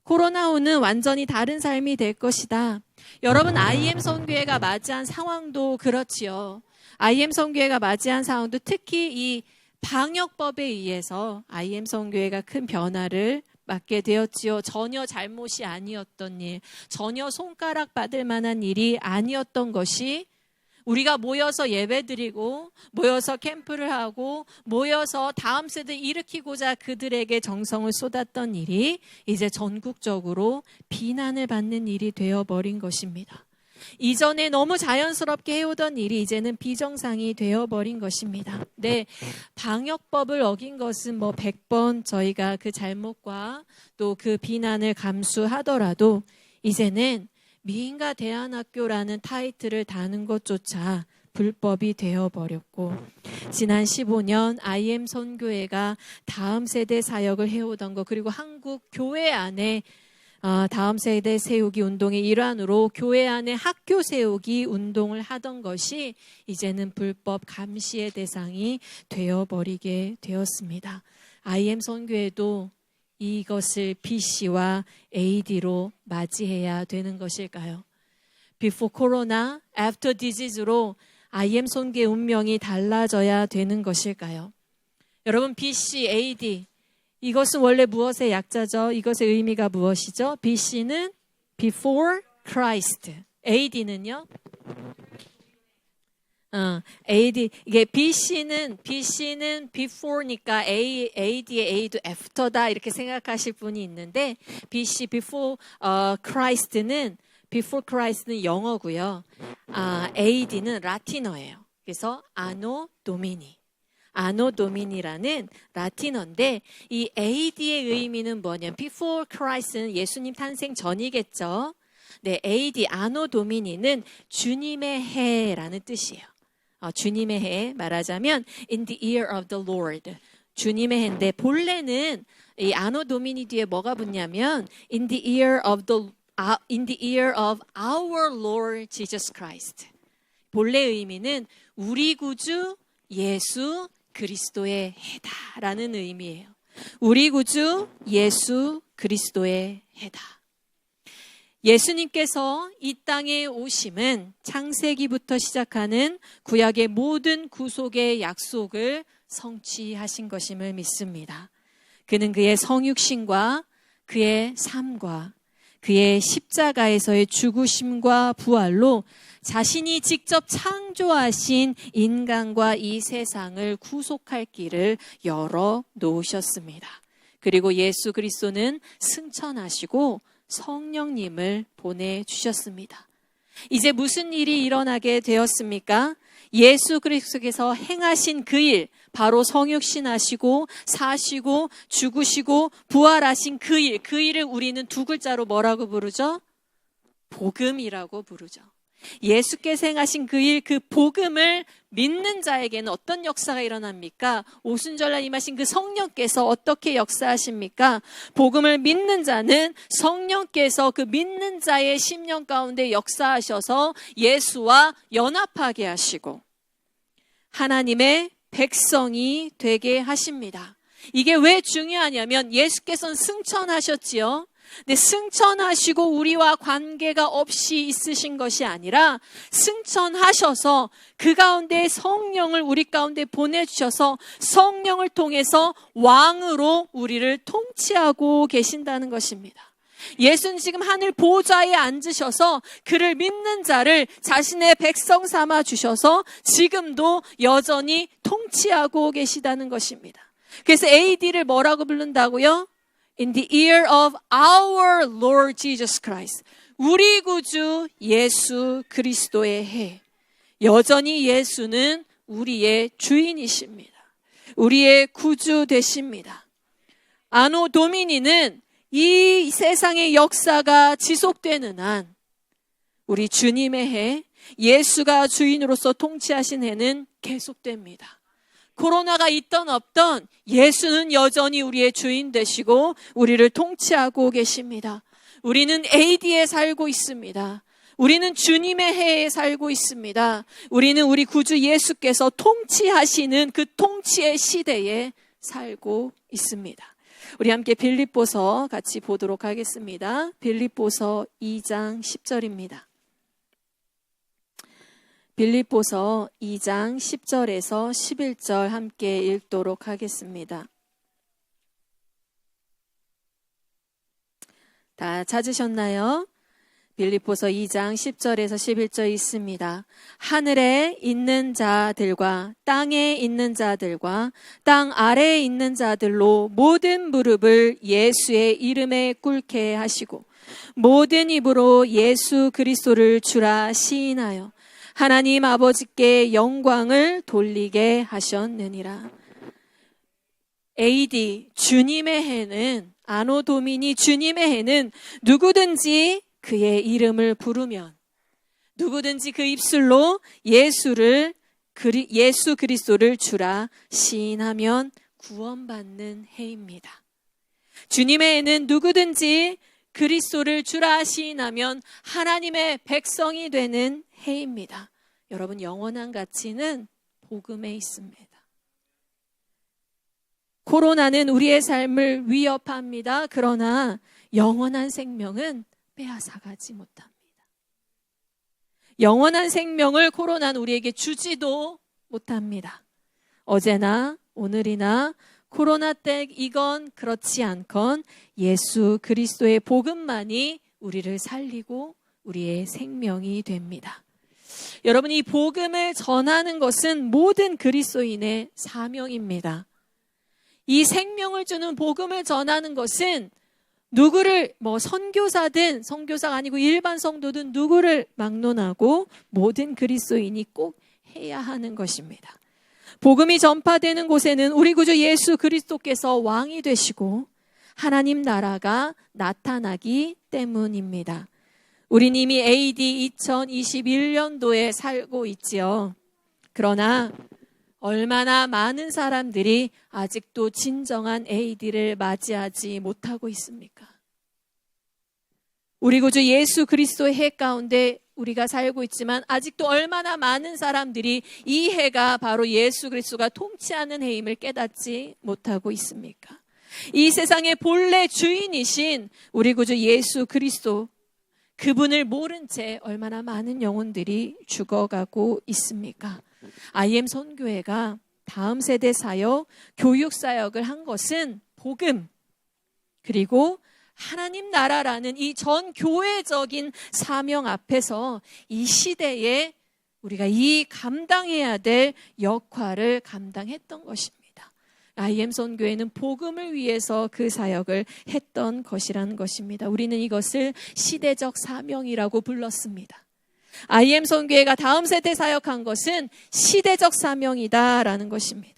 코로나 후는 완전히 다른 삶이 될 것이다. 여러분, IM 선교회가 맞이한 상황도 그렇지요. IM 선교회가 맞이한 상황도 특히 이 방역법에 의해서 IM 선교회가 큰 변화를 맞게 되었지요. 전혀 잘못이 아니었던 일, 전혀 손가락 받을 만한 일이 아니었던 것이, 우리가 모여서 예배드리고 모여서 캠프를 하고 모여서 다음 세대 일으키고자 그들에게 정성을 쏟았던 일이 이제 전국적으로 비난을 받는 일이 되어버린 것입니다. 이전에 너무 자연스럽게 해오던 일이 이제는 비정상이 되어버린 것입니다. 네, 방역법을 어긴 것은 뭐 100번 저희가 그 잘못과 또 그 비난을 감수하더라도 이제는 미인가 대안학교라는 타이틀을 다는 것조차 불법이 되어버렸고, 지난 15년 IM 선교회가 다음 세대 사역을 해오던 것, 그리고 한국 교회 안에 다음 세대 세우기 운동의 일환으로 교회 안에 학교 세우기 운동을 하던 것이 이제는 불법 감시의 대상이 되어버리게 되었습니다. IM 선교회도 이것을 BC와 AD로 맞이해야 되는 것일까요? Before Corona, After Disease로 IM 선교의 운명이 달라져야 되는 것일까요? 여러분, BC, AD, 이것은 원래 무엇의 약자죠? 이것의 의미가 무엇이죠? BC는 Before Christ, AD는요? AD, 이게 BC는 before니까 AD의 A도 after다 이렇게 생각하실 분이 있는데, BC, Before Christ는 영어고요. AD는 라틴어예요. 그래서 아노 도미니라는 라틴어인데, 이 AD의 의미는 뭐냐면 Before Christ는 예수님 탄생 전이겠죠. 네, AD 아노 도미니는 주님의 해라는 뜻이에요. 주님의 해, 말하자면 in the year of the Lord, 주님의 해인데, 본래는 이 아노 도미니 뒤에 뭐가 붙냐면 in the year of our Lord Jesus Christ. 본래 의미는 우리 구주 예수 그리스도의 해다라는 의미예요. 우리 구주 예수 그리스도의 해다. 예수님께서 이 땅에 오심은 창세기부터 시작하는 구약의 모든 구속의 약속을 성취하신 것임을 믿습니다. 그는 그의 성육신과 그의 삶과 그의 십자가에서의 죽으심과 부활로 자신이 직접 창조하신 인간과 이 세상을 구속할 길을 열어 놓으셨습니다. 그리고 예수 그리스도는 승천하시고 성령님을 보내주셨습니다. 이제 무슨 일이 일어나게 되었습니까? 예수 그리스도께서 행하신 그 일, 바로 성육신하시고 사시고 죽으시고 부활하신 그 일을 우리는 두 글자로 뭐라고 부르죠? 복음이라고 부르죠. 예수께서 행하신 그 일, 그 복음을 믿는 자에게는 어떤 역사가 일어납니까? 오순절날 임하신 그 성령께서 어떻게 역사하십니까? 복음을 믿는 자는 성령께서 그 믿는 자의 심령 가운데 역사하셔서 예수와 연합하게 하시고 하나님의 백성이 되게 하십니다. 이게 왜 중요하냐면 예수께서는 승천하셨지요. 근데 승천하시고 우리와 관계가 없이 있으신 것이 아니라 승천하셔서 그 가운데 성령을 우리 가운데 보내주셔서 성령을 통해서 왕으로 우리를 통치하고 계신다는 것입니다. 예수는 지금 하늘 보좌에 앉으셔서 그를 믿는 자를 자신의 백성 삼아 주셔서 지금도 여전히 통치하고 계시다는 것입니다. 그래서 AD를 뭐라고 부른다고요? In the year of our Lord Jesus Christ. 우리 구주 예수 그리스도의 해. 여전히 예수는 우리의 주인이십니다. 우리의 구주 되십니다. 아노 도미니는 이 세상의 역사가 지속되는 한 우리 주님의 해, 예수가 주인으로서 통치하신 해는 계속됩니다. 코로나가 있던 없던 예수는 여전히 우리의 주인 되시고 우리를 통치하고 계십니다. 우리는 AD에 살고 있습니다. 우리는 주님의 해에 살고 있습니다. 우리는 우리 구주 예수께서 통치하시는 그 통치의 시대에 살고 있습니다. 우리 함께 빌립보서 같이 보도록 하겠습니다. 빌립보서 2장 10절입니다. 빌립보서 2장 10절에서 11절 함께 읽도록 하겠습니다. 다 찾으셨나요? 빌립보서 2장 10절에서 11절 있습니다. 하늘에 있는 자들과 땅에 있는 자들과 땅 아래에 있는 자들로 모든 무릎을 예수의 이름에 꿇게 하시고 모든 입으로 예수 그리스도를 주라 시인하여 하나님 아버지께 영광을 돌리게 하셨느니라. AD 주님의 해는 아노 도미니 주님의 해는 누구든지 그의 이름을 부르면 누구든지 그 입술로 예수 그리스도를 주라 시인하면 구원받는 해입니다. 주님의 해는 누구든지 그리스도를 주라 시인하면 하나님의 백성이 되는 해입니다. 여러분, 영원한 가치는 복음에 있습니다. 코로나는 우리의 삶을 위협합니다. 그러나 영원한 생명은 빼앗아가지 못합니다. 영원한 생명을 코로나는 우리에게 주지도 못합니다. 어제나 오늘이나 코로나 때이건 그렇지 않건 예수 그리스도의 복음만이 우리를 살리고 우리의 생명이 됩니다. 여러분, 이 복음을 전하는 것은 모든 그리스도인의 사명입니다. 이 생명을 주는 복음을 전하는 것은 누구를 선교사든 선교사가 아니고 일반 성도든 누구를 막론하고 모든 그리스도인이 꼭 해야 하는 것입니다. 복음이 전파되는 곳에는 우리 구주 예수 그리스도께서 왕이 되시고 하나님 나라가 나타나기 때문입니다. 우린 이미 AD 2021년도에 살고 있지요. 그러나 얼마나 많은 사람들이 아직도 진정한 AD를 맞이하지 못하고 있습니까? 우리 구주 예수 그리스도의 해 가운데 우리가 살고 있지만 아직도 얼마나 많은 사람들이 이 해가 바로 예수 그리스도가 통치하는 해임을 깨닫지 못하고 있습니까? 이 세상의 본래 주인이신 우리 구주 예수 그리스도, 그분을 모른 채 얼마나 많은 영혼들이 죽어가고 있습니까? IM 선교회가 다음 세대 사역, 교육 사역을 한 것은 복음, 그리고 하나님 나라라는 이 전 교회적인 사명 앞에서 이 시대에 우리가 이 감당해야 될 역할을 감당했던 것입니다. IM 선교회는 복음을 위해서 그 사역을 했던 것이라는 것입니다. 우리는 이것을 시대적 사명이라고 불렀습니다. IM 선교회가 다음 세대 사역한 것은 시대적 사명이다라는 것입니다.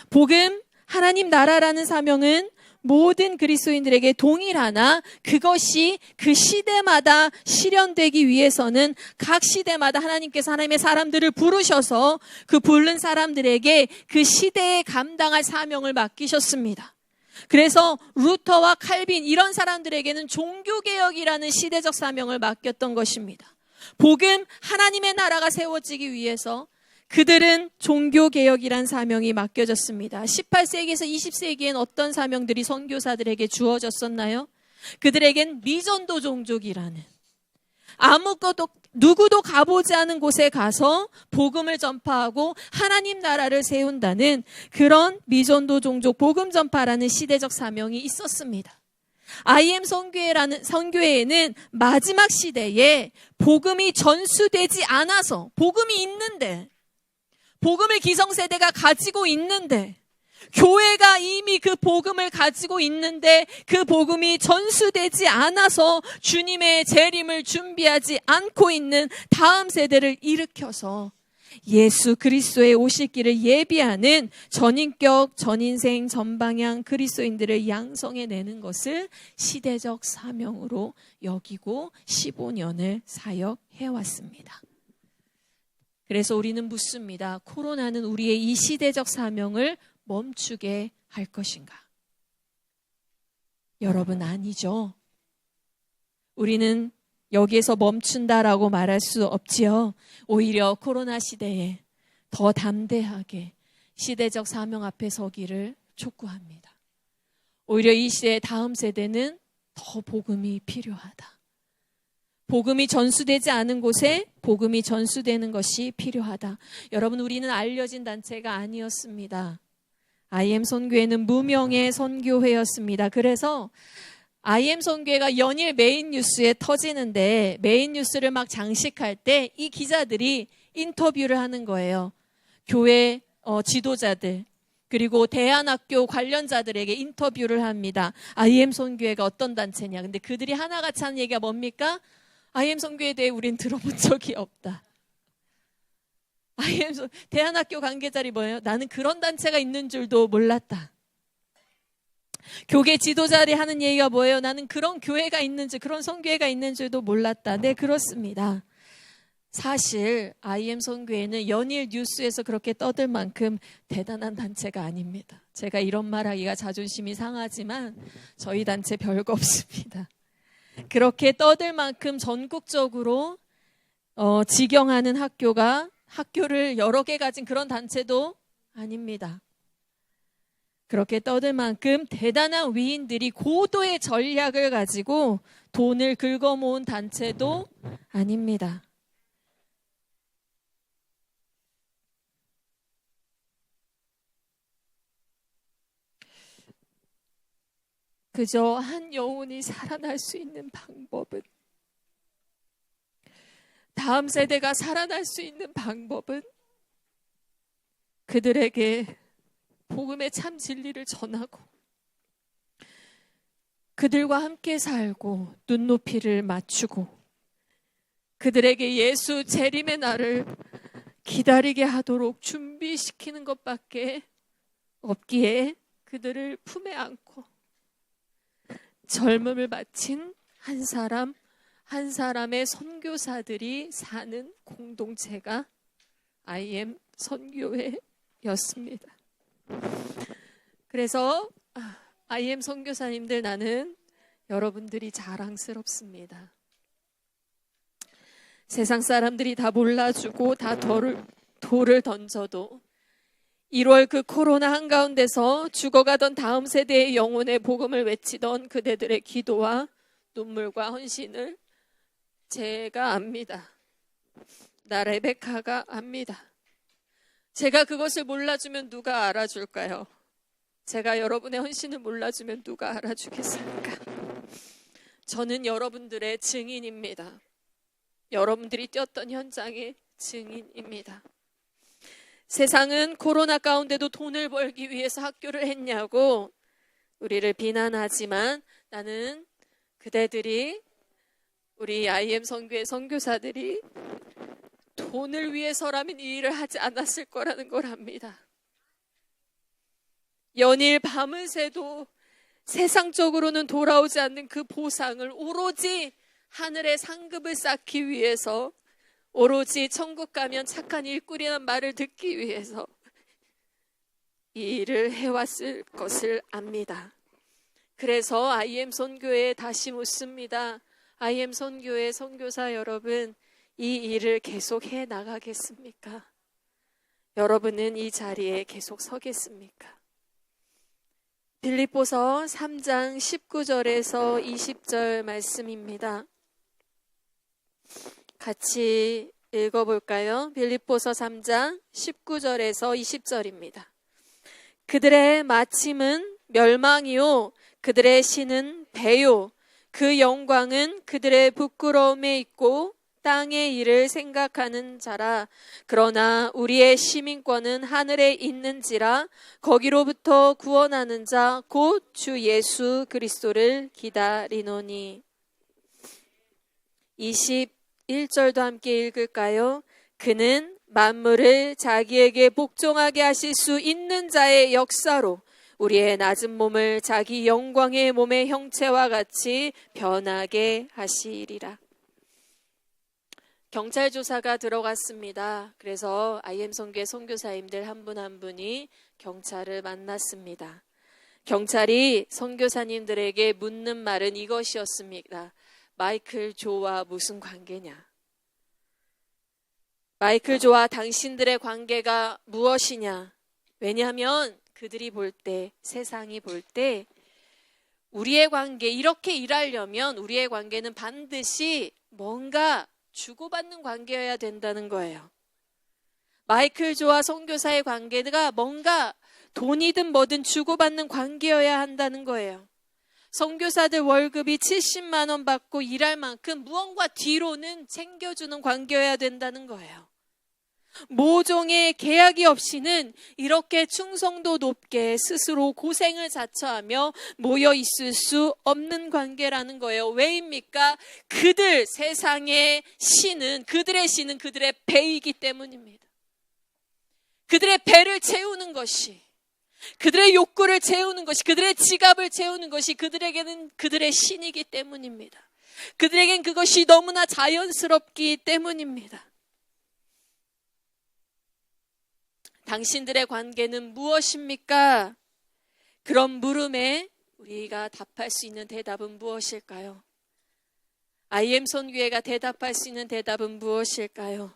복음, 하나님 나라라는 사명은 모든 그리스도인들에게 동일하나 그것이 그 시대마다 실현되기 위해서는 각 시대마다 하나님께서 하나님의 사람들을 부르셔서 그 부른 사람들에게 그 시대에 감당할 사명을 맡기셨습니다. 그래서 루터와 칼빈 이런 사람들에게는 종교개혁이라는 시대적 사명을 맡겼던 것입니다. 복음, 하나님의 나라가 세워지기 위해서 그들은 종교개혁이란 사명이 맡겨졌습니다. 18세기에서 20세기엔 어떤 사명들이 선교사들에게 주어졌었나요? 그들에겐 미전도 종족이라는, 누구도 가보지 않은 곳에 가서 복음을 전파하고 하나님 나라를 세운다는 그런 미전도 종족 복음 전파라는 시대적 사명이 있었습니다. IM 선교회에는 마지막 시대에 복음이 전수되지 않아서, 복음이 있는데, 복음을 기성세대가 가지고 있는데, 교회가 이미 그 복음을 가지고 있는데 그 복음이 전수되지 않아서 주님의 재림을 준비하지 않고 있는 다음 세대를 일으켜서 예수 그리스도의 오실 길을 예비하는 전인격, 전인생, 전방향 그리스도인들을 양성해내는 것을 시대적 사명으로 여기고 15년을 사역해왔습니다. 그래서 우리는 묻습니다. 코로나는 우리의 이 시대적 사명을 멈추게 할 것인가? 여러분, 아니죠. 우리는 여기에서 멈춘다라고 말할 수 없지요. 오히려 코로나 시대에 더 담대하게 시대적 사명 앞에 서기를 촉구합니다. 오히려 이 시대의 다음 세대는 더 복음이 필요하다. 복음이 전수되지 않은 곳에 복음이 전수되는 것이 필요하다. 여러분, 우리는 알려진 단체가 아니었습니다. IM 선교회는 무명의 선교회였습니다. 그래서 IM 선교회가 연일 메인 뉴스에 터지는데 메인 뉴스를 막 장식할 때 이 기자들이 인터뷰를 하는 거예요. 교회 지도자들 그리고 대안학교 관련자들에게 인터뷰를 합니다. IM 선교회가 어떤 단체냐. 근데 그들이 하나같이 하는 얘기가 뭡니까? IM 선교회에 대해 우린 들어본 적이 없다. 대안학교 관계자들이 뭐예요? 나는 그런 단체가 있는 줄도 몰랐다. 교계 지도자들이 하는 얘기가 뭐예요? 나는 그런 교회가 있는 줄, 그런 선교회가 있는 줄도 몰랐다. 네, 그렇습니다. 사실 IM 선교회는 연일 뉴스에서 그렇게 떠들 만큼 대단한 단체가 아닙니다. 제가 이런 말하기가 자존심이 상하지만 저희 단체 별거 없습니다. 그렇게 떠들 만큼 전국적으로 직영하는 학교를 여러 개 가진 그런 단체도 아닙니다. 그렇게 떠들 만큼 대단한 위인들이 고도의 전략을 가지고 돈을 긁어모은 단체도 아닙니다. 그저 한 영혼이 살아날 수 있는 방법은, 다음 세대가 살아날 수 있는 방법은 그들에게 복음의 참 진리를 전하고 그들과 함께 살고 눈높이를 맞추고 그들에게 예수 재림의 날을 기다리게 하도록 준비시키는 것밖에 없기에 그들을 품에 안고 젊음을 바친 한 사람 한 사람의 선교사들이 사는 공동체가 IM 선교회였습니다. 그래서 IM 선교사님들, 나는 여러분들이 자랑스럽습니다. 세상 사람들이 다 몰라주고 다 돌을 던져도 1월 그 코로나 한가운데서 죽어가던 다음 세대의 영혼의 복음을 외치던 그대들의 기도와 눈물과 헌신을 제가 압니다. 나 레베카가 압니다. 제가 그것을 몰라주면 누가 알아줄까요? 제가 여러분의 헌신을 몰라주면 누가 알아주겠습니까? 저는 여러분들의 증인입니다. 여러분들이 뛰었던 현장의 증인입니다. 세상은 코로나 가운데도 돈을 벌기 위해서 학교를 했냐고 우리를 비난하지만 나는 그대들이, 우리 IM 선교회 선교사들이 돈을 위해서라면 이 일을 하지 않았을 거라는 걸 압니다. 연일 밤을 새도 세상적으로는 돌아오지 않는 그 보상을 오로지 하늘의 상급을 쌓기 위해서, 오로지 천국 가면 착한 일꾼이란 말을 듣기 위해서 이 일을 해왔을 것을 압니다. 그래서 IM 선교회에 다시 묻습니다. IM 선교회 선교사 여러분, 이 일을 계속 해 나가겠습니까? 여러분은 이 자리에 계속 서겠습니까? 빌립보서 3장 19절에서 20절 말씀입니다. 같이 읽어볼까요? 빌립보서 3장 19절에서 20절입니다. 그들의 마침은 멸망이요 그들의 신은 배요 그 영광은 그들의 부끄러움에 있고 땅의 일을 생각하는 자라. 그러나 우리의 시민권은 하늘에 있는지라. 거기로부터 구원하는 자 곧 주 예수 그리스도를 기다리노니. 21절도 함께 읽을까요? 그는 만물을 자기에게 복종하게 하실 수 있는 자의 역사로 우리의 낮은 몸을 자기 영광의 몸의 형체와 같이 변하게 하시리라. 경찰 조사가 들어갔습니다. 그래서 IM 선교회 선교사님들 한 분 한 분이 경찰을 만났습니다. 경찰이 선교사님들에게 묻는 말은 이것이었습니다. 마이클 조와 무슨 관계냐? 마이클 조와 당신들의 관계가 무엇이냐? 왜냐하면 그들이 볼 때, 세상이 볼 때 우리의 관계, 이렇게 일하려면 우리의 관계는 반드시 뭔가 주고받는 관계여야 된다는 거예요. 마이클 조와 선교사의 관계가 뭔가 돈이든 뭐든 주고받는 관계여야 한다는 거예요. 선교사들 월급이 70만 원 받고 일할 만큼 무언가 뒤로는 챙겨주는 관계여야 된다는 거예요. 모종의 계약이 없이는 이렇게 충성도 높게 스스로 고생을 자처하며 모여 있을 수 없는 관계라는 거예요. 왜입니까? 그들 세상의 신은, 그들의 신은 그들의 배이기 때문입니다. 그들의 배를 채우는 것이, 그들의 욕구를 채우는 것이, 그들의 지갑을 채우는 것이 그들에게는 그들의 신이기 때문입니다. 그들에겐 그것이 너무나 자연스럽기 때문입니다. 당신들의 관계는 무엇입니까? 그런 물음에 우리가 답할 수 있는 대답은 무엇일까요? IM 선교회가 대답할 수 있는 대답은 무엇일까요?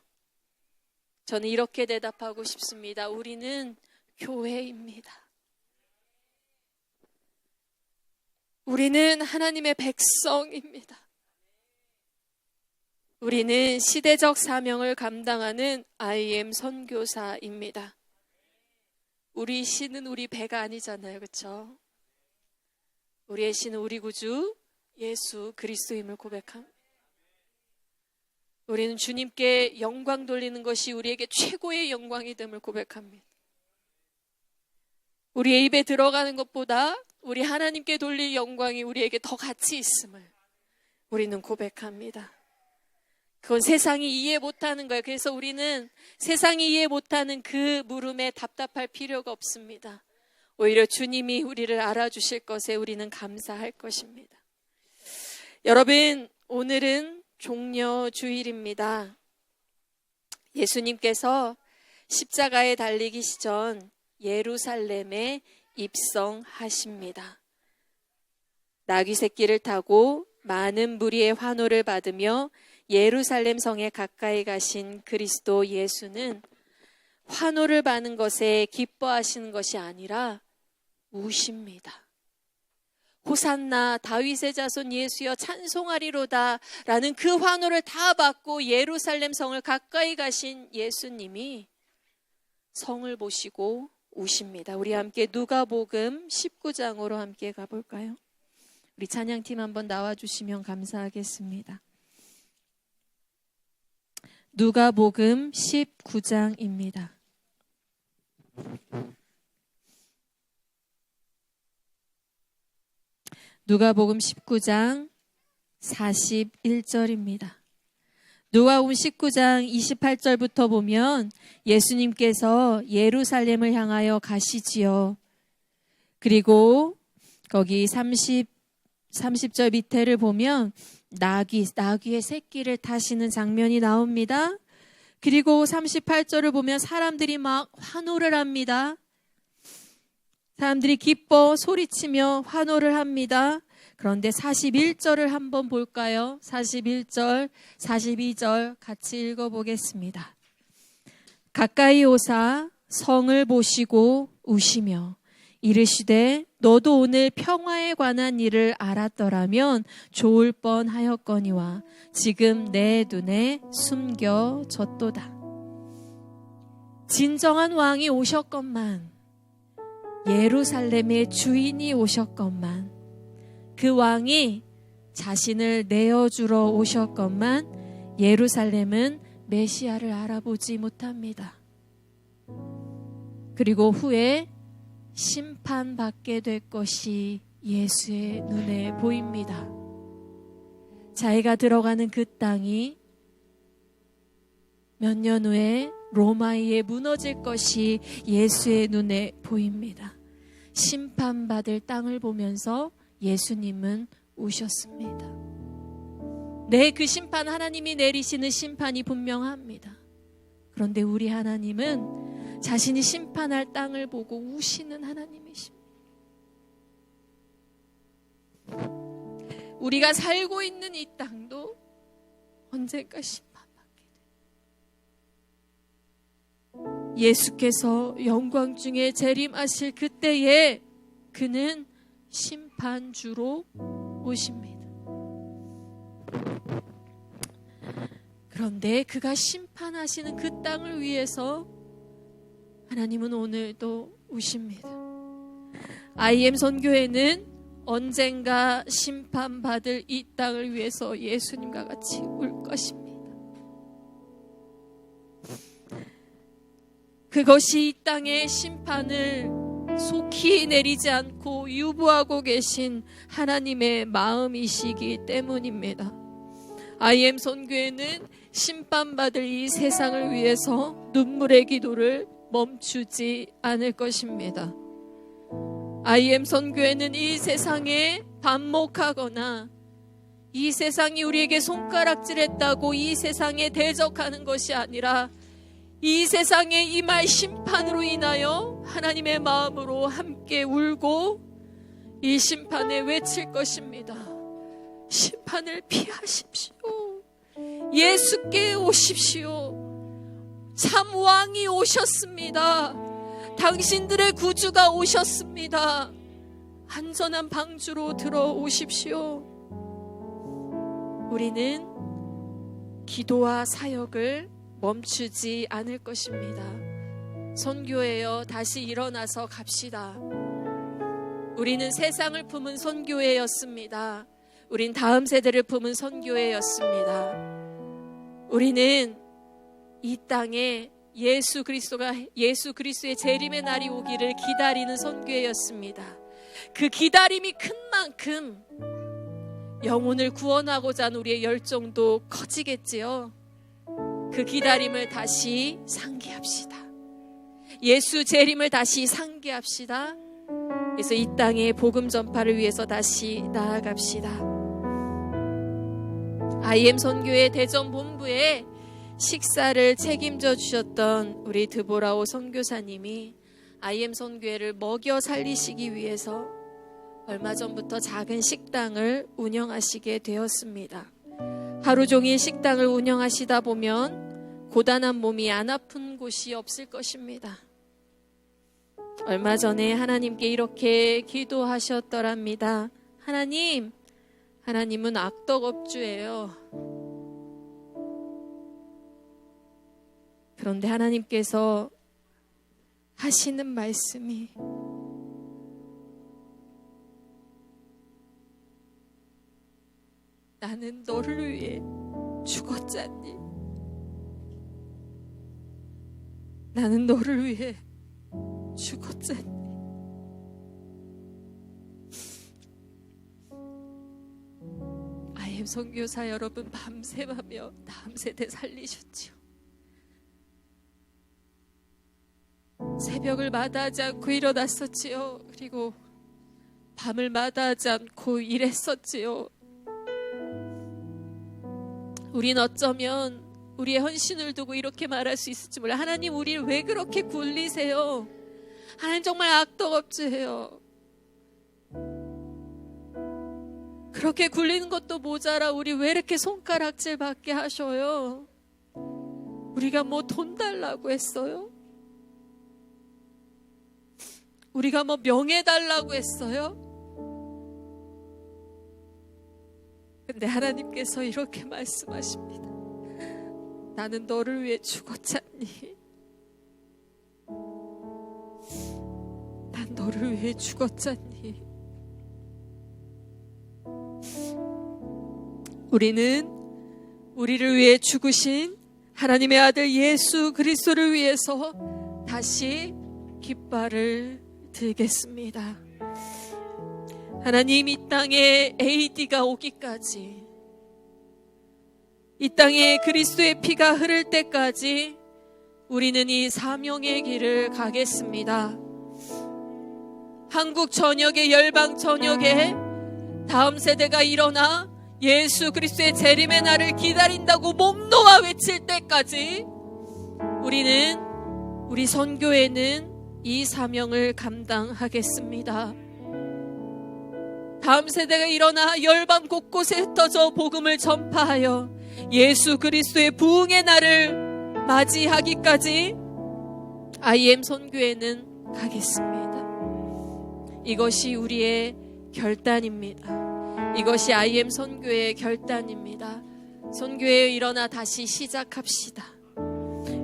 저는 이렇게 대답하고 싶습니다. 우리는 교회입니다. 우리는 하나님의 백성입니다. 우리는 시대적 사명을 감당하는 IM 선교사입니다. 우리 신은 우리 배가 아니잖아요. 그렇죠? 우리의 신은 우리 구주 예수 그리스도임을 고백합니다. 우리는 주님께 영광 돌리는 것이 우리에게 최고의 영광이 됨을 고백합니다. 우리의 입에 들어가는 것보다 우리 하나님께 돌릴 영광이 우리에게 더 가치 있음을 우리는 고백합니다. 그건 세상이 이해 못하는 거예요. 그래서 우리는 세상이 이해 못하는 그 물음에 답답할 필요가 없습니다. 오히려 주님이 우리를 알아주실 것에 우리는 감사할 것입니다. 여러분, 오늘은 종려주일입니다. 예수님께서 십자가에 달리기 전 예루살렘에 입성하십니다. 나귀 새끼를 타고 많은 무리의 환호를 받으며 예루살렘 성에 가까이 가신 그리스도 예수는 환호를 받는 것에 기뻐하시는 것이 아니라 우십니다. 호산나 다윗의 자손 예수여 찬송하리로다 라는 그 환호를 다 받고 예루살렘 성을 가까이 가신 예수님이 성을 보시고 우십니다. 우리 함께 누가복음 19장으로 함께 가볼까요? 우리 찬양팀 한번 나와주시면 감사하겠습니다. 누가복음 19장입니다. 누가복음 19장 41절입니다. 누가복음 19장 28절부터 보면 예수님께서 예루살렘을 향하여 가시지요. 그리고 거기 30절 밑에를 보면 나귀의 새끼를 타시는 장면이 나옵니다. 그리고 38절을 보면 사람들이 막 환호를 합니다. 사람들이 기뻐 소리치며 환호를 합니다. 그런데 41절을 한번 볼까요? 41절, 42절 같이 읽어보겠습니다. 가까이 오사 성을 보시고 우시며 이르시되 너도 오늘 평화에 관한 일을 알았더라면 좋을 뻔하였거니와 지금 내 눈에 숨겨졌도다. 진정한 왕이 오셨건만, 예루살렘의 주인이 오셨건만, 그 왕이 자신을 내어주러 오셨건만 예루살렘은 메시아를 알아보지 못합니다. 그리고 후에 심판받게 될 것이 예수의 눈에 보입니다. 자기가 들어가는 그 땅이 몇 년 후에 로마에 무너질 것이 예수의 눈에 보입니다. 심판받을 땅을 보면서 예수님은 우셨습니다. 네, 그 심판, 하나님이 내리시는 심판이 분명합니다. 그런데 우리 하나님은 자신이 심판할 땅을 보고 우시는 하나님이십니다. 우리가 살고 있는 이 땅도 언젠가 심판받게 됩니다. 예수께서 영광 중에 재림하실 그때에 그는 심판주로 오십니다. 그런데 그가 심판하시는 그 땅을 위해서 하나님은 오늘도 우십니다. IM 선교회는 언젠가 심판받을 이 땅을 위해서 예수님과 같이 울 것입니다. 그것이 이 땅의 심판을 속히 내리지 않고 유보하고 계신 하나님의 마음이시기 때문입니다. IM 선교회는 심판받을 이 세상을 위해서 눈물의 기도를 멈추지 않을 것입니다. IM 선교회는 이 세상에 반목하거나 이 세상이 우리에게 손가락질했다고 이 세상에 대적하는 것이 아니라 이 세상에 임할 심판으로 인하여 하나님의 마음으로 함께 울고 이 심판에 외칠 것입니다. 심판을 피하십시오. 예수께 오십시오. 참 왕이 오셨습니다. 당신들의 구주가 오셨습니다. 안전한 방주로 들어오십시오. 우리는 기도와 사역을 멈추지 않을 것입니다. 선교회여 다시 일어나서 갑시다. 우리는 세상을 품은 선교회였습니다. 우린 다음 세대를 품은 선교회였습니다. 우리는 이 땅에 예수 그리스도의 재림의 날이 오기를 기다리는 선교회였습니다. 그 기다림이 큰 만큼 영혼을 구원하고자 하는 우리의 열정도 커지겠지요. 그 기다림을 다시 상기합시다. 예수 재림을 다시 상기합시다. 그래서 이 땅의 복음 전파를 위해서 다시 나아갑시다. IM 선교회 대전 본부에 식사를 책임져 주셨던 우리 드보라오 선교사님이 IM 선교회를 먹여 살리시기 위해서 얼마 전부터 작은 식당을 운영하시게 되었습니다. 하루 종일 식당을 운영하시다 보면 고단한 몸이 안 아픈 곳이 없을 것입니다. 얼마 전에 하나님께 이렇게 기도하셨더랍니다. 하나님은 악덕업주예요. 그런데 하나님께서 하시는 말씀이 나는 너를 위해 죽었잖니. 나는 너를 위해 죽었잖니. IM 선교사 여러분 밤새하며 다음 세대 살리셨지요. 새벽을 마다하지 않고 일어났었지요. 그리고 밤을 마다하지 않고 일했었지요. 우린 어쩌면 우리의 헌신을 두고 이렇게 말할 수 있을지 몰라. 하나님, 우리를 왜 그렇게 굴리세요? 하나님 정말 악덕업주예요. 그렇게 굴리는 것도 모자라 우리 왜 이렇게 손가락질 받게 하셔요? 우리가 뭐 돈 달라고 했어요? 우리가 뭐 명예 달라고 했어요? 근데 하나님께서 이렇게 말씀하십니다. 나는 너를 위해 죽었잖니. 난 너를 위해 죽었잖니. 우리는 우리를 위해 죽으신 하나님의 아들 예수 그리스도를 위해서 다시 깃발을 들겠습니다. 하나님, 이 땅에 AD가 오기까지, 이 땅에 그리스도의 피가 흐를 때까지 우리는 이 사명의 길을 가겠습니다. 한국 전역에, 열방 전역에 다음 세대가 일어나 예수 그리스도의 재림의 날을 기다린다고 몸 놓아 외칠 때까지 우리 선교회는 이 사명을 감당하겠습니다. 다음 세대가 일어나 열방 곳곳에 흩어져 복음을 전파하여 예수 그리스도의 부흥의 날을 맞이하기까지 IM 선교회는 가겠습니다. 이것이 우리의 결단입니다. 이것이 IM 선교회의 결단입니다. 선교회에 일어나 다시 시작합시다.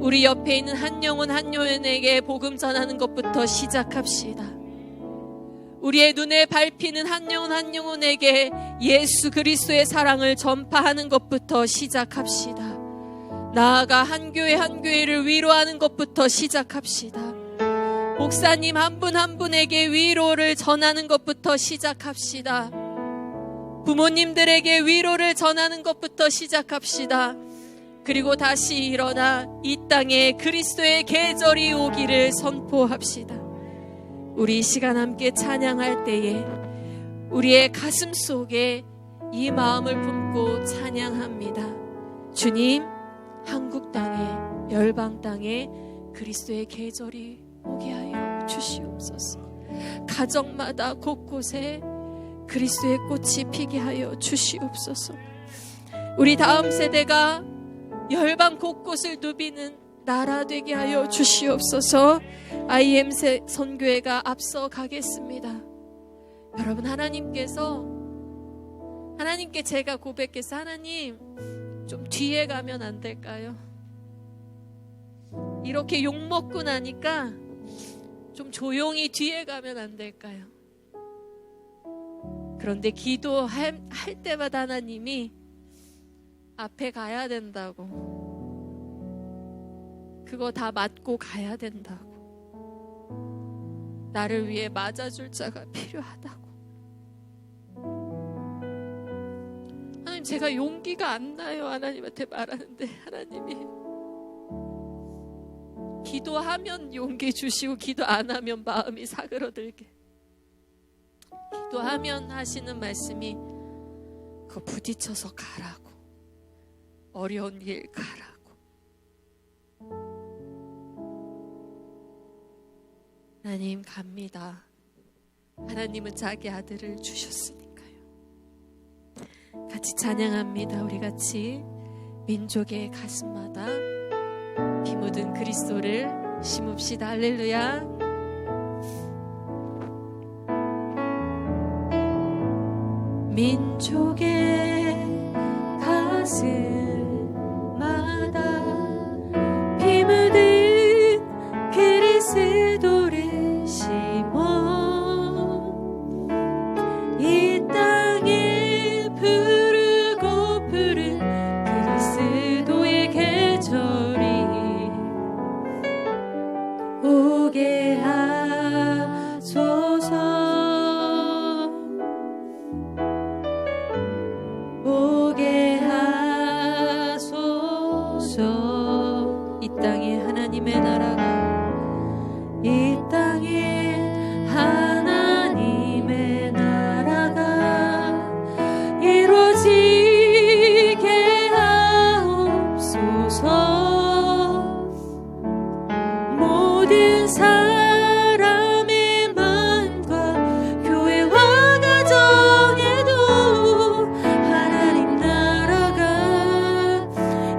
우리 옆에 있는 한 영혼에게 복음 전하는 것부터 시작합시다. 우리의 눈에 밟히는 한 영혼 한 영혼에게 예수 그리스도의 사랑을 전파하는 것부터 시작합시다. 나아가 한 교회 한 교회를 위로하는 것부터 시작합시다. 목사님 한 분 한 분에게 위로를 전하는 것부터 시작합시다. 부모님들에게 위로를 전하는 것부터 시작합시다. 그리고 다시 일어나 이 땅에 그리스도의 계절이 오기를 선포합시다. 우리 이 시간 함께 찬양할 때에 우리의 가슴 속에 이 마음을 품고 찬양합니다. 주님, 한국 땅에, 열방 땅에 그리스도의 계절이 오게 하여 주시옵소서. 가정마다 곳곳에 그리스도의 꽃이 피게 하여 주시옵소서. 우리 다음 세대가 열방 곳곳을 누비는 나라 되게 하여 주시옵소서. IM 선교회가 앞서 가겠습니다. 여러분, 하나님께 제가 고백해서 하나님 좀 뒤에 가면 안 될까요? 이렇게 욕먹고 나니까 좀 조용히 뒤에 가면 안 될까요? 그런데 기도할 때마다 하나님이 앞에 가야 된다고, 그거 다 맞고 가야 된다고, 나를 위해 맞아줄 자가 필요하다고. 하나님, 제가 용기가 안 나요. 하나님한테 말하는데 하나님이 기도하면 용기 주시고 기도 안 하면 마음이 사그러들게, 기도하면 하시는 말씀이 그거 부딪혀서 가라고, 어려운 일 가라고. 하나님 갑니다. 하나님은 자기 아들을 주셨으니까요. 같이 찬양합니다. 우리 같이 민족의 가슴마다 피 묻은 그리스도를 심읍시다. 할렐루야. 민족의 가슴마다 피 묻은 그리스도를 심어 이 땅에 부르고 부른 그리스도의 계절이 오게 하소서. 오게 하소서. 이 땅에 하나님의 나라가, 이 땅에 하나님의 나라가 이루어지게 하옵소서. 모든 사람의 마음과 교회와 가정에도 하나님 나라가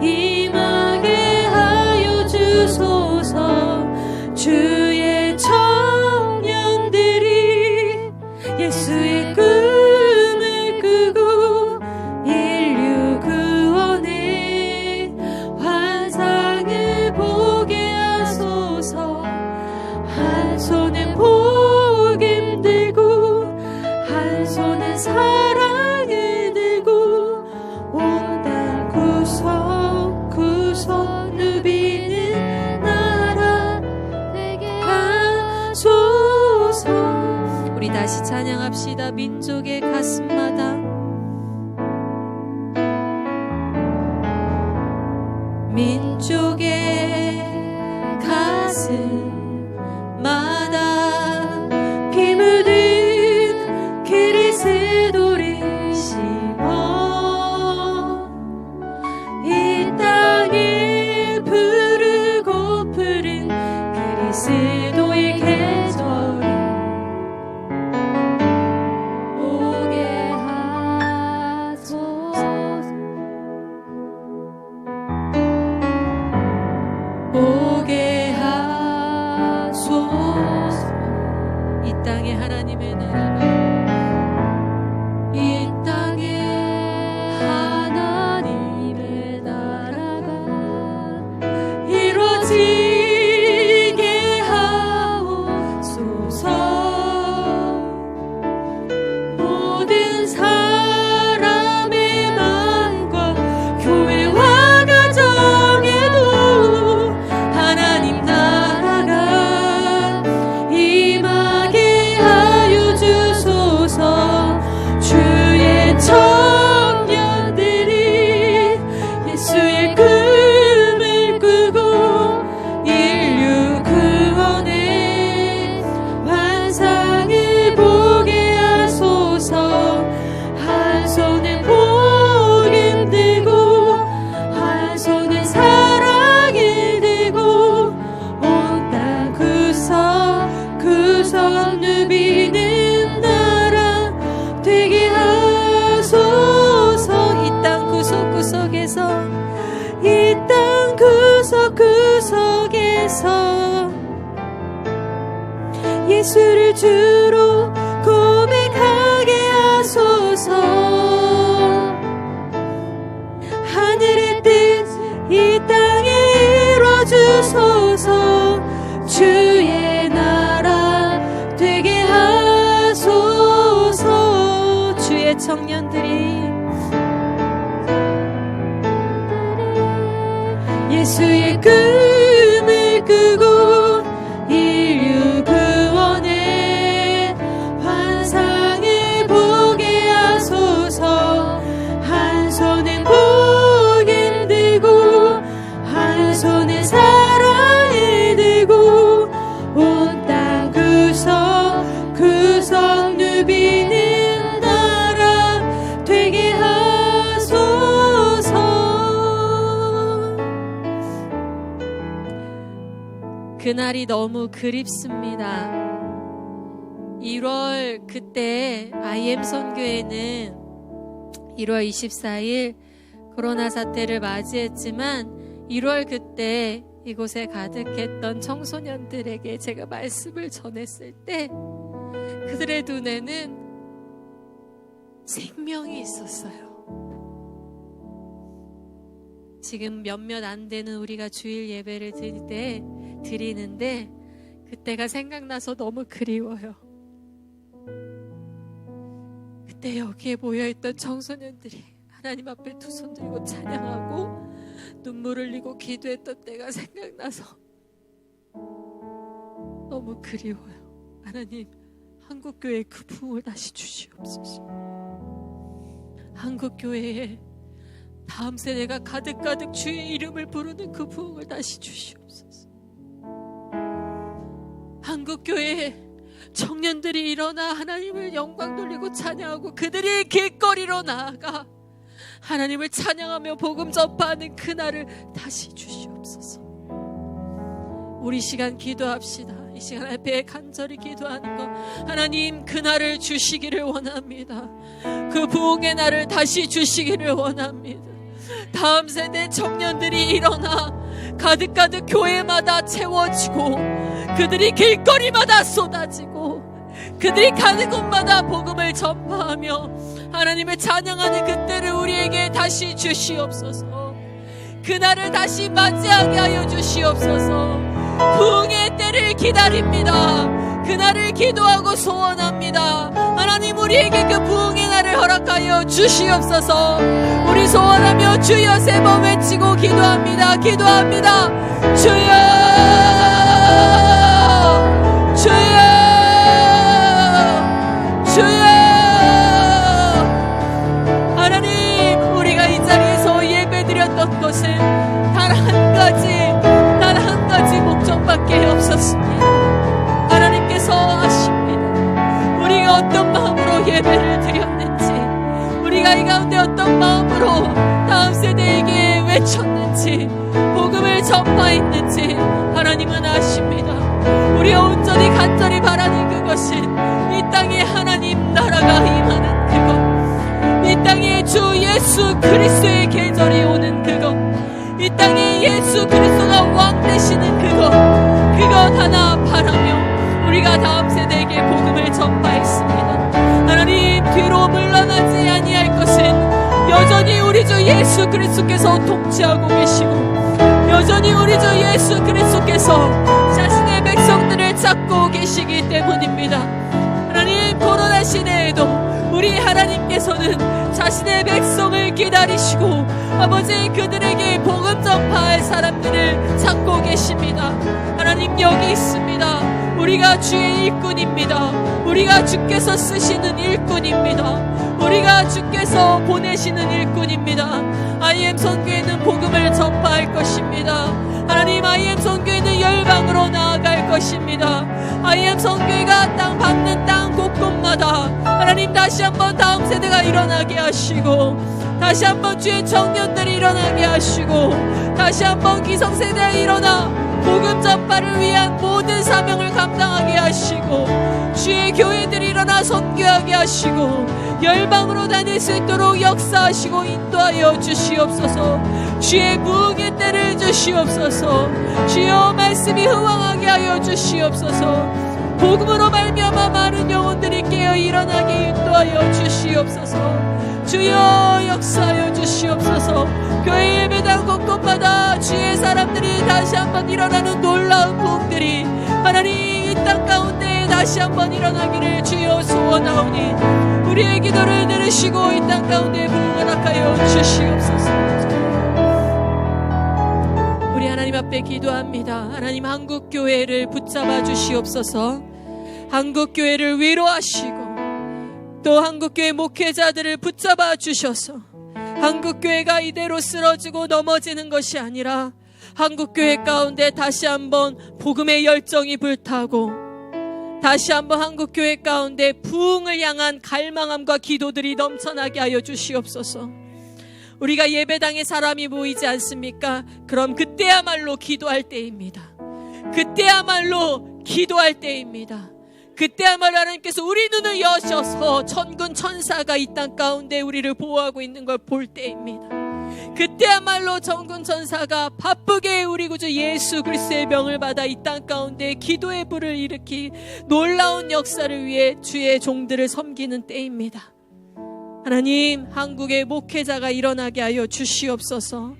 임하게 하여 주소서. 주의 청년들이 예수의 꿈을 꾸고 인류 구원의 환상을 보게 하소서. 한 손에 복음 들고 한 손에 사랑을 들고 온 땅 구석구석 누비는 나라 되게 하소서. 우리 다시 찬양합시다. 민족의 가슴마다 민족의 가슴마다 피 묻은 그리스도를 심어 이 땅에 부르고 부른 그리스도의 계절이 오게 모든 사람의 마음과 교회와 가정에도 하나님 나라가 임하게 하여 주소서. 주의 청년들이 예수의 꿈을 꾸고 인류 구원의 환상을 보게 하소서. 한 손에 복음 들고 한 손에 사랑을 들고 온 땅 구석구석 누비는 나라 되게 하소서. 이 땅 구석구석에서 이 땅 구석구석에서 예수를 주로 고백하게 하소서. 하늘의 뜻 이 땅에 이루어주소서. 주의 나라 되게 하소서. 주의 청년들이 예수의 꿈을 꾸고 인류 구원의 환상을 보게 하소서. 한 손에 복음 들고 한 손에 사랑을 들고 온 땅 구석구석 누비는 나라 되게 하소서. 그날이 너무 그립습니다. 1월 그때 IM 선교회는 1월 24일 코로나 사태를 맞이했지만 1월 그때 이곳에 가득했던 청소년들에게 제가 말씀을 전했을 때 그들의 눈에는 생명이 있었어요. 지금 몇몇 안 되는 우리가 주일 예배를 드리는데 그때가 생각나서 너무 그리워요. 그때 여기에 모여있던 청소년들이 하나님 앞에 두 손 들고 찬양하고 눈물 흘리고 기도했던 때가 생각나서 너무 그리워요. 하나님, 한국교회에 그 부흥을 다시 주시옵소서. 한국교회에 다음 세대가 가득가득 주의 이름을 부르는 그 부흥을 다시 주시옵소서. 한국교회에 청년들이 일어나 하나님을 영광 돌리고 찬양하고 그들이 길거리로 나아가 하나님을 찬양하며 복음 전파하는 그날을 다시 주시옵소서. 우리 시간 기도합시다. 이 시간 앞에 간절히 기도하는 것, 하나님 그날을 주시기를 원합니다. 그 부흥의 날을 다시 주시기를 원합니다. 다음 세대 청년들이 일어나 가득가득 교회마다 채워지고 그들이 길거리마다 쏟아지고 그들이 가는 곳마다 복음을 전파하며 하나님을 찬양하는 그때를 우리에게 다시 주시옵소서. 그날을 다시 맞이하게 하여 주시옵소서. 부흥의 때를 기다립니다. 그날을 기도하고 소원합니다. 하나님, 우리에게 그 부흥의 날을 허락하여 주시옵소서. 우리 소원하며 주여 세 번 외치고 기도합니다. 기도합니다. 주여, 주여, 주여. 하나님, 우리가 이 자리에서 예배드렸던 것은 단 한 가지 목적밖에 없었습니다. 하나님께서 아십니다. 우리가 어떤 마음으로 예배를 드렸는지, 우리가 이 가운데 어떤 마음으로 다음 세대에게 외쳤는지, 복음을 전파했는지 하나님은 아십니다. 우리가 온전히 간절히 바라는 그것은 이 땅에 하나님 나라가 임하는 그것, 이 땅에 주 예수 그리스도의 계절이 오는 그것, 이 땅에 예수 그리스도가 왕 되시는 그것 하나 바라며 우리가 다음 세대에게 복음을 전파했습니다. 하나님, 뒤로 물러나지 아니할 것은 여전히 우리 주 예수 그리스도께서 통치하고 계시고 여전히 우리 주 예수 그리스도께서 자신의 백성들을 찾고 계시기 때문입니다. 하나님, 코로나 시대에도 우리 하나님께서 하나님께서는 자신의 백성을 기다리시고 아버지 그들에게 복음 전파할 사람들을 찾고 계십니다. 하나님 여기 있습니다. 우리가 주의 일꾼입니다. 우리가 주께서 쓰시는 일꾼입니다. 우리가 주께서 보내시는 일꾼입니다. IM 선교회는 복음을 전파할 것입니다. 하나님 IM 선교회는 열방으로 나아갈 것입니다. IM 선교회가 땅 밟는 땅 곳곳마다 하나님 다시 한번 다음 세대가 일어나게 하시고 다시 한번 주의 청년들이 일어나게 하시고 다시 한번 기성세대가 일어나 복음 전파를 위한 모든 사명을 감당하게 하시고 주의 교회들이 일어나 선교하게 하시고 열방으로 다닐 수 있도록 역사하시고 인도하여 주시옵소서. 주의 부흥의 때를 주시옵소서. 주여 말씀이 흥왕하게 하여 주시옵소서. 복음으로 말미암아 많은 영혼들이 깨어 일어나게 인도하여 주시옵소서. 주여 역사하여 주시옵소서. 교회 예배당 곳곳마다 주의 사람들이 다시 한번 일어나는 놀라운 부흥들이 하나님 이 땅 가운데 다시 한번 일어나기를 주여 소원하오니 우리의 기도를 들으시고 이 땅 가운데 부흥을 허락하여 주시옵소서. 우리 하나님 앞에 기도합니다. 하나님 한국교회를 붙잡아 주시옵소서. 한국교회를 위로하시고 또 한국교회 목회자들을 붙잡아 주셔서 한국교회가 이대로 쓰러지고 넘어지는 것이 아니라 한국교회 가운데 다시 한번 복음의 열정이 불타고 다시 한번 한국교회 가운데 부흥을 향한 갈망함과 기도들이 넘쳐나게 하여 주시옵소서. 우리가 예배당에 사람이 모이지 않습니까? 그럼 그때야말로 기도할 때입니다. 그때야말로 기도할 때입니다. 그때야말로 하나님께서 우리 눈을 여셔서 천군 천사가 이 땅 가운데 우리를 보호하고 있는 걸 볼 때입니다. 그때야말로 천군 천사가 바쁘게 우리 구주 예수 그리스도의 명을 받아 이 땅 가운데 기도의 불을 일으키 놀라운 역사를 위해 주의 종들을 섬기는 때입니다. 하나님, 한국의 목회자가 일어나게 하여 주시옵소서.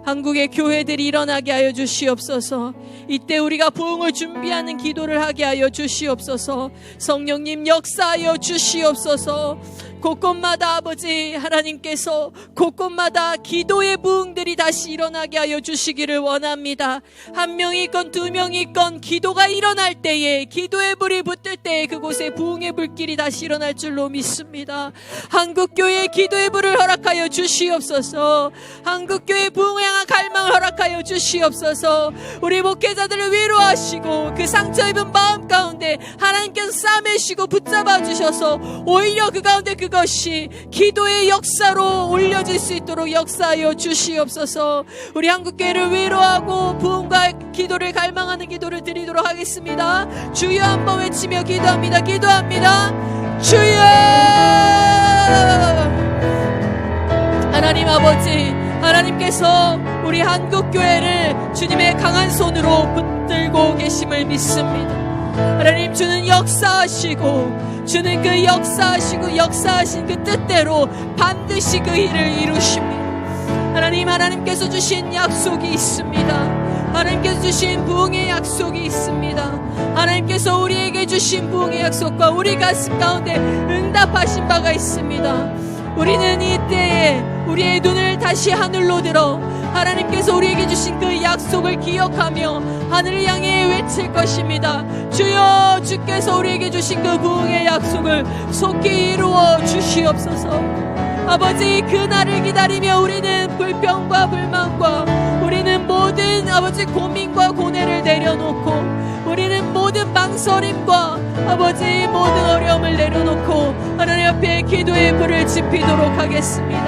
한국의 교회들이 일어나게 하여 주시옵소서. 이때 우리가 부흥을 준비하는 기도를 하게 하여 주시옵소서. 성령님 역사하여 주시옵소서. 곳곳마다 아버지 하나님께서 곳곳마다 기도의 부흥들이 다시 일어나게 하여 주시기를 원합니다. 한 명이 있건 두 명이 있건 기도가 일어날 때에 기도의 불이 붙을 때에 그곳에 부흥의 불길이 다시 일어날 줄로 믿습니다. 한국교회의 기도의 불을 허락하여 주시옵소서. 한국교회의 부흥을 향한 갈망을 허락하여 주시옵소서. 우리 목회자들을 위로하시고 그 상처 입은 마음 가운데 하나님께서 싸매시고 붙잡아 주셔서 오히려 그 가운데 그것이 기도의 역사로 올려질 수 있도록 역사하여 주시옵소서. 우리 한국교회를 위로하고 부흥과 기도를 갈망하는 기도를 드리도록 하겠습니다. 주여 한번 외치며 기도합니다. 기도합니다. 주여. 하나님 아버지, 하나님께서 우리 한국교회를 주님의 강한 손으로 붙들고 계심을 믿습니다. 하나님, 주는 역사하시고 주는 그 역사하신 그 뜻대로 반드시 그 일을 이루십니다. 하나님, 하나님께서 주신 약속이 있습니다. 하나님께서 주신 부흥의 약속이 있습니다. 하나님께서 우리에게 주신 부흥의 약속과 우리 가슴 가운데 응답하신 바가 있습니다. 우리는 이때에 우리의 눈을 다시 하늘로 들어 하나님께서 우리에게 주신 그 약속을 기억하며 하늘을 향해 외칠 것입니다. 주여, 주께서 우리에게 주신 그 부흥의 약속을 속히 이루어 주시옵소서. 아버지, 그날을 기다리며 우리는 불평과 불만과 우리는 모든 아버지 고민과 고뇌를 내려놓고 우리는 모든 망설임과 아버지 모든 어려움을 내려놓고 하나님 앞에 기도의 불을 지피도록 하겠습니다.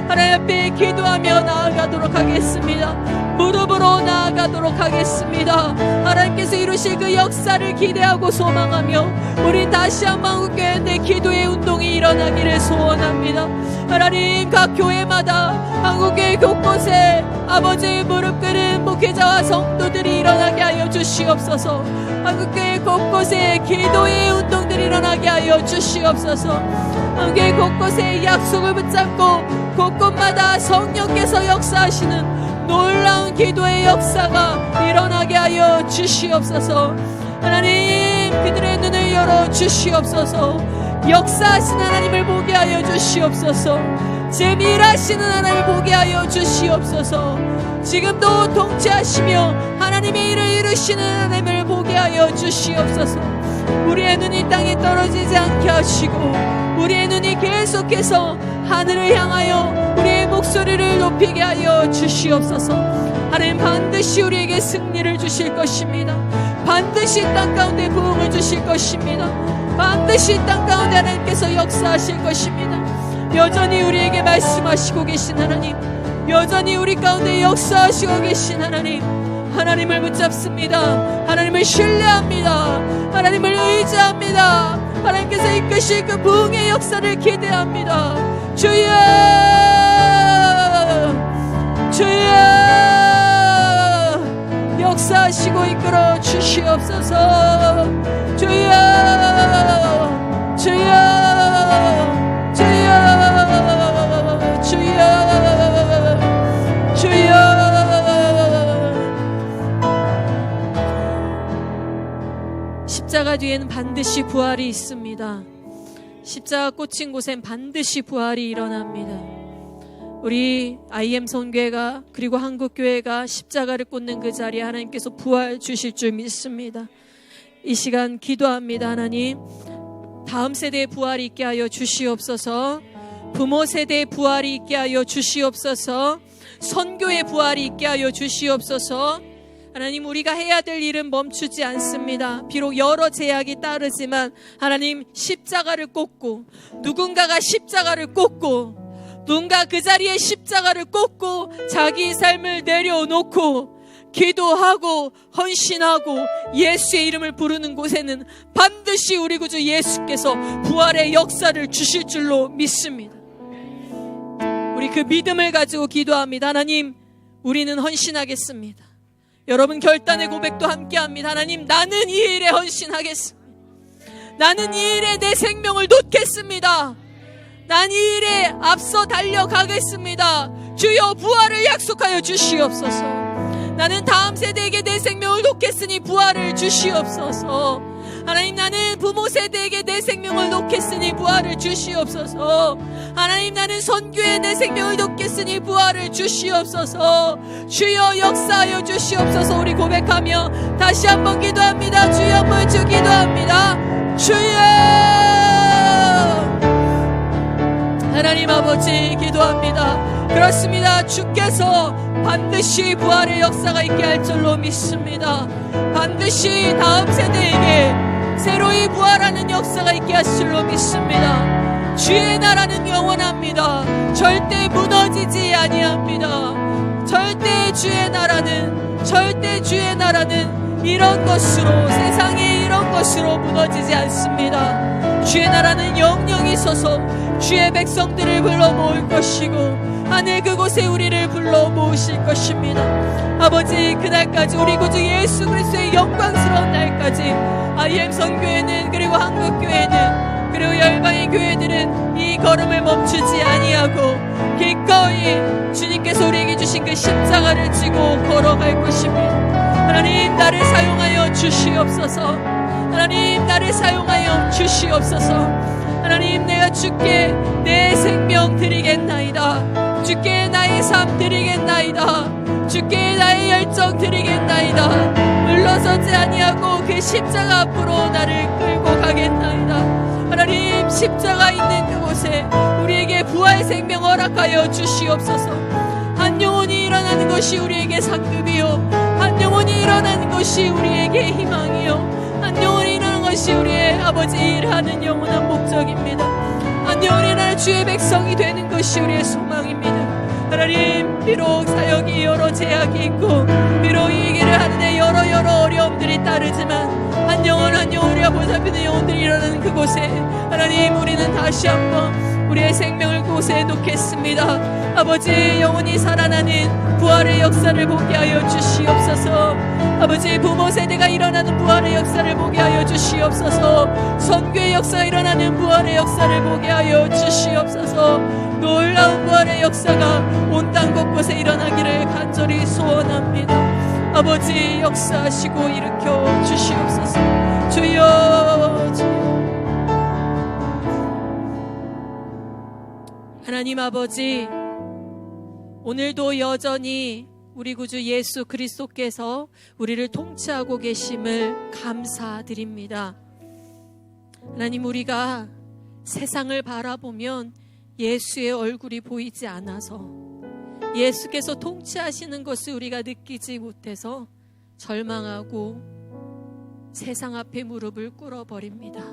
하나님 앞에 기도하며 나아가도록 하겠습니다. 무릎으로 나아가도록 하겠습니다. 하나님께서 이루실 그 역사를 기대하고 소망하며 우리 다시 한번 한국교회인데 기도의 운동이 일어나기를 소원합니다. 하나님, 각 교회마다 한국교회 곳곳에 아버지의 무릎 꿇은 목회자와 성도들이 일어나게 하여 주시옵소서. 한국교회 곳곳에 기도의 운동들이 일어나게 하여 주시옵소서. 한국교회 곳곳에 약속을 붙잡고 곳곳마다 성령께서 역사하시는 놀라운 기도의 역사가 일어나게 하여 주시옵소서. 하나님, 그들의 눈을 열어 주시옵소서. 역사하신 하나님을 보게 하여 주시옵소서. 지금 일하시는 하나님을 보게 하여 주시옵소서. 지금도 통치하시며 하나님의 일을 이루시는 하나님을 보게 하여 주시옵소서. 우리의 눈이 땅에 떨어지지 않게 하시고 우리의 눈이 계속해서 하늘을 향하여 우리의 목소리를 높이게 하여 주시옵소서. 하나님 반드시 우리에게 승리를 주실 것입니다. 반드시 땅 가운데 부흥을 주실 것입니다. 반드시 땅 가운데 하나님께서 역사하실 것입니다. 여전히 우리에게 말씀하시고 계신 하나님, 여전히 우리 가운데 역사하시고 계신 하나님, 하나님을 붙잡습니다. 하나님을 신뢰합니다. 하나님을 의지합니다. 하나님께서 이끄실 그 부흥의 역사를 기대합니다. 주여, 주여, 역사하시고 이끌어 주시옵소서. 주여, 주여, 주여, 주여, 주여. 십자가 뒤에는 반드시 부활이 있습니다. 십자가 꽂힌 곳엔 반드시 부활이 일어납니다. 우리 IM 선교회가 그리고 한국교회가 십자가를 꽂는 그 자리에 하나님께서 부활 주실 줄 믿습니다. 이 시간 기도합니다. 하나님, 다음 세대의 부활이 있게 하여 주시옵소서. 부모 세대의 부활이 있게 하여 주시옵소서. 선교의 부활이 있게 하여 주시옵소서. 하나님, 우리가 해야 될 일은 멈추지 않습니다. 비록 여러 제약이 따르지만 하나님, 십자가를 꽂고 누군가가 십자가를 꽂고 누군가 그 자리에 십자가를 꽂고 자기 삶을 내려놓고 기도하고 헌신하고 예수의 이름을 부르는 곳에는 반드시 우리 구주 예수께서 부활의 역사를 주실 줄로 믿습니다. 우리 그 믿음을 가지고 기도합니다. 하나님, 우리는 헌신하겠습니다. 여러분 결단의 고백도 함께합니다. 하나님, 나는 이 일에 헌신하겠습니다. 나는 이 일에 내 생명을 놓겠습니다. 난 이 일에 앞서 달려가겠습니다. 주여, 부활을 약속하여 주시옵소서. 나는 다음 세대에게 내 생명을 놓겠으니 부활을 주시옵소서. 하나님, 나는 부모 세대에게 내 생명을 놓겠으니 부활을 주시옵소서. 하나님, 나는 선교에 내 생명을 놓겠으니 부활을 주시옵소서. 주여, 역사하여 주시옵소서. 우리 고백하며 다시 한번 기도합니다. 주여, 한번 주 기도합니다. 주여, 하나님 아버지 기도합니다. 그렇습니다. 주께서 반드시 부활의 역사가 있게 할 줄로 믿습니다. 반드시 다음 세대에게 새로이 부활하는 역사가 있게 할 줄로 믿습니다. 주의 나라는 영원합니다. 절대 무너지지 아니합니다. 절대 주의 나라는 이런 것으로, 세상에 이런 것으로 무너지지 않습니다. 주의 나라는 영영이 서서 주의 백성들을 불러 모을 것이고 하늘 그곳에 우리를 불러 모으실 것입니다. 아버지, 그날까지 우리 구주 예수 그리스도의 영광스러운 날까지 IM 선교회는, 그리고 한국교회는, 그리고 열방의 교회들은 이 걸음을 멈추지 아니하고 기꺼이 주님께서 우리에게 주신 그 십자가를 지고 걸어갈 것입니다. 하나님, 나를 사용하여 주시옵소서. 하나님, 나를 사용하여 주시옵소서. 하나님, 내가 주께 내 생명 드리겠나이다. 주께 나의 삶 드리겠나이다. 주께 나의 열정 드리겠나이다. 물러서지 아니하고 그 십자가 앞으로 나를 끌고 가겠나이다. 하나님, 십자가 있는 그곳에 우리에게 부활 생명 허락하여 주시옵소서. 한 영혼이 일어나는 것이 우리에게 상급이요, 한 영혼이 일어나는 것이 우리에게 희망이요, 한 영혼이 일어나는 것이 우리의 아버지 일하는 영원한 목적입니다. 한 영혼이 일어나는 주의 백성이 되는 것이 우리의 소망입니다. 하나님, 비록 사역이 여러 제약이 있고 비록 이 길을 하는데 여러 어려움들이 따르지만 한 영혼 한 영혼 우리가 보살피는 영혼들이 일어나는 그곳에 하나님, 우리는 다시 한번 우리의 생명을 그곳에 놓겠습니다. 아버지, 영혼이 살아나는 부활의 역사를 보게 하여 주시옵소서. 아버지, 부모 세대가 일어나는 부활의 역사를 보게 하여 주시옵소서. 선교의 역사가 일어나는 부활의 역사를 보게 하여 주시옵소서. 놀라운 부활의 역사가 온 땅 곳곳에 일어나기를 간절히 소원합니다. 아버지, 역사하시고 일으켜 주시옵소서. 주여, 주여. 하나님 아버지, 오늘도 여전히 우리 구주 예수 그리스도께서 우리를 통치하고 계심을 감사드립니다. 하나님, 우리가 세상을 바라보면 예수의 얼굴이 보이지 않아서, 예수께서 통치하시는 것을 우리가 느끼지 못해서 절망하고 세상 앞에 무릎을 꿇어버립니다.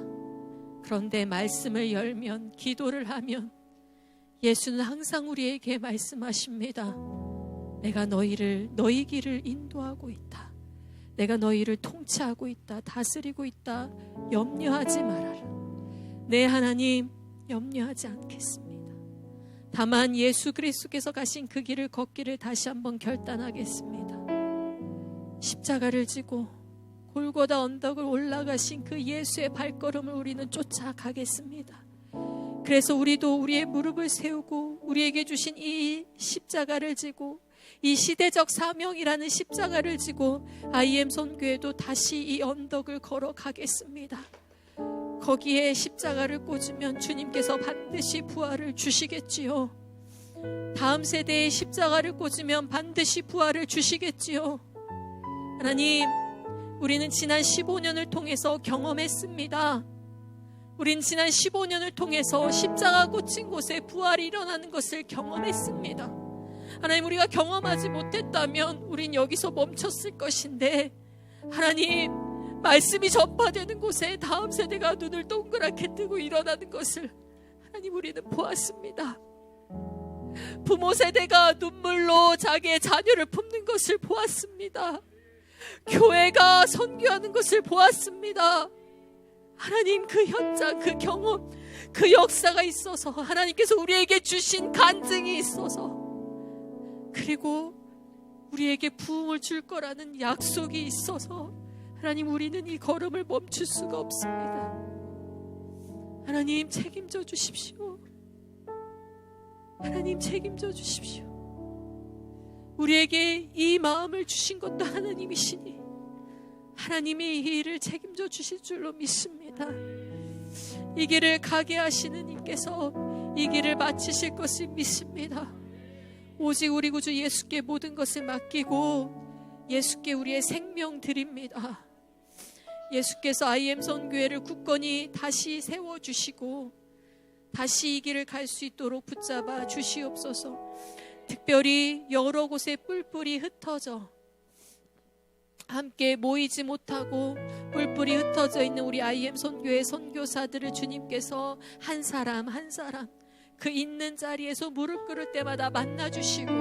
그런데 말씀을 열면, 기도를 하면 예수는 항상 우리에게 말씀하십니다. 내가 너희 길을 인도하고 있다. 내가 너희를 통치하고 있다. 다스리고 있다. 염려하지 말아라. 네, 하나님, 염려하지 않겠습니다. 다만 예수 그리스도께서 가신 그 길을 걷기를 다시 한번 결단하겠습니다. 십자가를 지고 골고다 언덕을 올라가신 그 예수의 발걸음을 우리는 쫓아가겠습니다. 그래서 우리도 우리의 무릎을 세우고 우리에게 주신 이 십자가를 지고, 이 시대적 사명이라는 십자가를 지고 IM 선교회도 다시 이 언덕을 걸어가겠습니다. 거기에 십자가를 꽂으면 주님께서 반드시 부활을 주시겠지요. 다음 세대에 십자가를 꽂으면 반드시 부활을 주시겠지요. 하나님, 우리는 지난 15년을 통해서 경험했습니다. 우린 지난 15년을 통해서 십자가 꽂힌 곳에 부활이 일어나는 것을 경험했습니다. 하나님, 우리가 경험하지 못했다면 우린 여기서 멈췄을 것인데, 하나님, 말씀이 전파되는 곳에 다음 세대가 눈을 동그랗게 뜨고 일어나는 것을 하나님, 우리는 보았습니다. 부모 세대가 눈물로 자기의 자녀를 품는 것을 보았습니다. 교회가 선교하는 것을 보았습니다. 하나님, 그 현장, 그 경험, 그 역사가 있어서, 하나님께서 우리에게 주신 간증이 있어서, 그리고 우리에게 부흥을 줄 거라는 약속이 있어서 하나님, 우리는 이 걸음을 멈출 수가 없습니다. 하나님, 책임져 주십시오. 하나님, 책임져 주십시오. 우리에게 이 마음을 주신 것도 하나님이시니 하나님이 이 일을 책임져 주실 줄로 믿습니다. 이 길을 가게 하시는 이께서 이 길을 마치실 것을 믿습니다. 오직 우리 구주 예수께 모든 것을 맡기고 예수께 우리의 생명 드립니다. 예수께서 IM 선교회를 굳건히 다시 세워주시고 다시 이 길을 갈 수 있도록 붙잡아 주시옵소서. 특별히 여러 곳에 뿔뿔이 흩어져 함께 모이지 못하고 뿔뿔이 흩어져 있는 우리 IM 선교회 선교사들을 주님께서 한 사람 한 사람 그 있는 자리에서 무릎 꿇을 때마다 만나주시고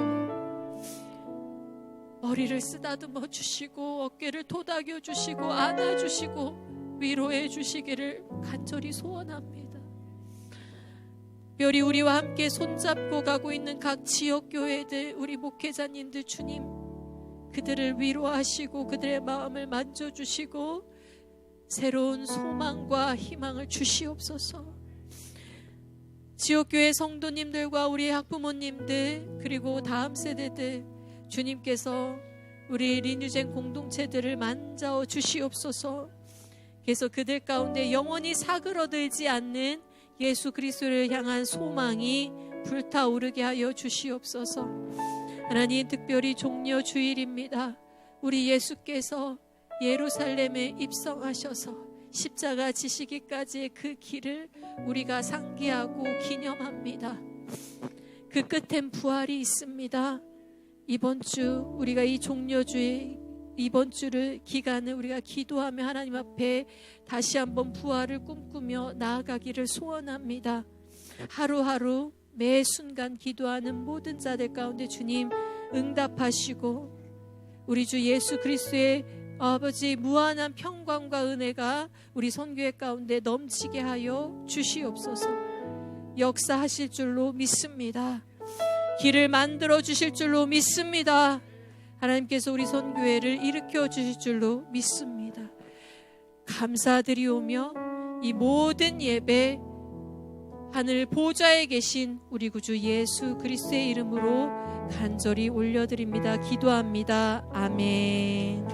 머리를 쓰다듬어 주시고 어깨를 토닥여 주시고 안아주시고 위로해 주시기를 간절히 소원합니다. 특별히 우리와 함께 손잡고 가고 있는 각 지역교회들, 우리 목회자님들, 주님 그들을 위로하시고 그들의 마음을 만져주시고 새로운 소망과 희망을 주시옵소서. 지역교회 성도님들과 우리 학부모님들 그리고 다음 세대들 주님께서 우리 리뉴젠 공동체들을 만져 주시옵소서. 그래서 그들 가운데 영원히 사그러들지 않는 예수 그리스도를 향한 소망이 불타오르게 하여 주시옵소서. 하나님, 특별히 종려 주일입니다. 우리 예수께서 예루살렘에 입성하셔서 십자가 지시기까지의 그 길을 우리가 상기하고 기념합니다. 그 끝엔 부활이 있습니다. 이번 주 우리가 이 종려주의 이번 주를 기간을 우리가 기도하며 하나님 앞에 다시 한번 부활을 꿈꾸며 나아가기를 소원합니다. 하루하루 매 순간 기도하는 모든 자들 가운데 주님 응답하시고 우리 주 예수 그리스도의 아버지 무한한 평강과 은혜가 우리 선교회 가운데 넘치게 하여 주시옵소서. 역사하실 줄로 믿습니다. 길을 만들어 주실 줄로 믿습니다. 하나님께서 우리 선교회를 일으켜 주실 줄로 믿습니다. 감사드리오며 이 모든 예배 하늘 보좌에 계신 우리 구주 예수 그리스도의 이름으로 간절히 올려드립니다. 기도합니다. 아멘.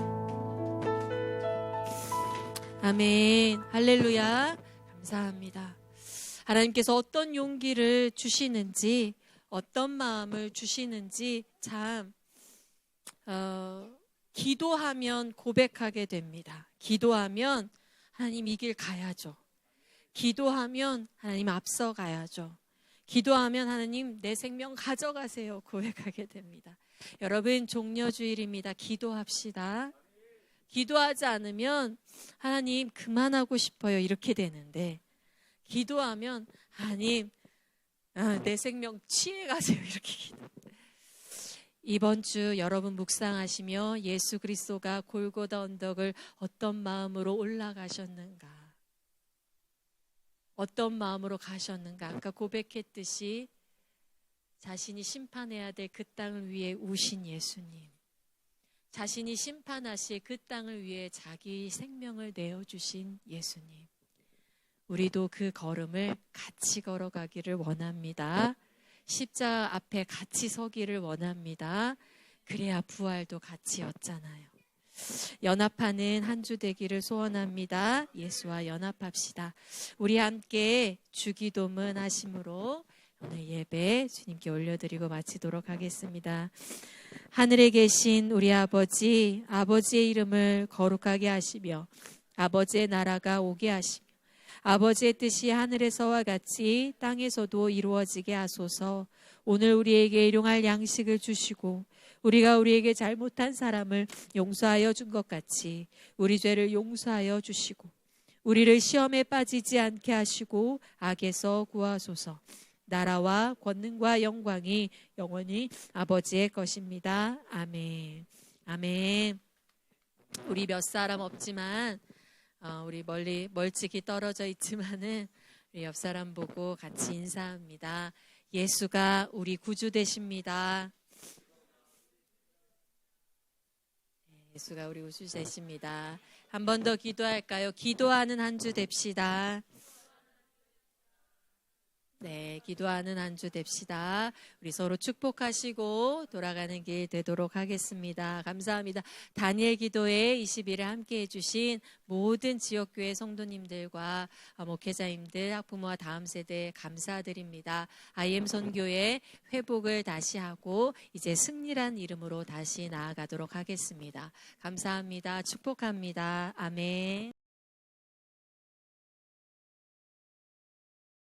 아멘. 할렐루야. 감사합니다. 하나님께서 어떤 용기를 주시는지, 어떤 마음을 주시는지 참 기도하면 고백하게 됩니다. 기도하면 하나님 이 길 가야죠. 기도하면 하나님 앞서 가야죠. 기도하면 하나님 내 생명 가져가세요 고백하게 됩니다. 여러분, 종려주일입니다. 기도합시다. 기도하지 않으면 하나님 그만하고 싶어요 이렇게 되는데, 기도하면 하나님 내 생명 취해가세요 이렇게 기도합니다. 이번 주 여러분 묵상하시며 예수 그리스도가 골고다 언덕을 어떤 마음으로 올라가셨는가, 어떤 마음으로 가셨는가. 아까 고백했듯이 자신이 심판해야 될 그 땅을 위해 우신 예수님, 자신이 심판하실 그 땅을 위해 자기 생명을 내어주신 예수님, 우리도 그 걸음을 같이 걸어가기를 원합니다. 십자가 앞에 같이 서기를 원합니다. 그래야 부활도 같이 얻잖아요. 연합하는 한 주 되기를 소원합니다. 예수와 연합합시다. 우리 함께 주기도문 하심으로 오늘 예배 주님께 올려드리고 마치도록 하겠습니다. 하늘에 계신 우리 아버지, 아버지의 이름을 거룩하게 하시며 아버지의 나라가 오게 하시며 아버지의 뜻이 하늘에서와 같이 땅에서도 이루어지게 하소서. 오늘 우리에게 일용할 양식을 주시고 우리가 우리에게 잘못한 사람을 용서하여 준 것 같이 우리 죄를 용서하여 주시고 우리를 시험에 빠지지 않게 하시고 악에서 구하소서. 나라와 권능과 영광이 영원히 아버지의 것입니다. 아멘. 아멘. 우리 몇 사람 없지만 우리 멀찍이 떨어져 있지만은 우리 옆 사람 보고 같이 인사합니다. 예수가 우리 구주 되십니다. 예수가 우리 구주 되십니다. 한 번 더 기도할까요? 기도하는 한 주 됩시다. 네, 기도하는 한 주 됩시다. 우리 서로 축복하시고 돌아가는 길 되도록 하겠습니다. 감사합니다. 다니엘 기도회 20일에 함께해 주신 모든 지역교회 성도님들과 목회자님들, 학부모와 다음 세대 감사드립니다. IM 선교회 회복을 다시 하고 이제 승리란 이름으로 다시 나아가도록 하겠습니다. 감사합니다. 축복합니다. 아멘.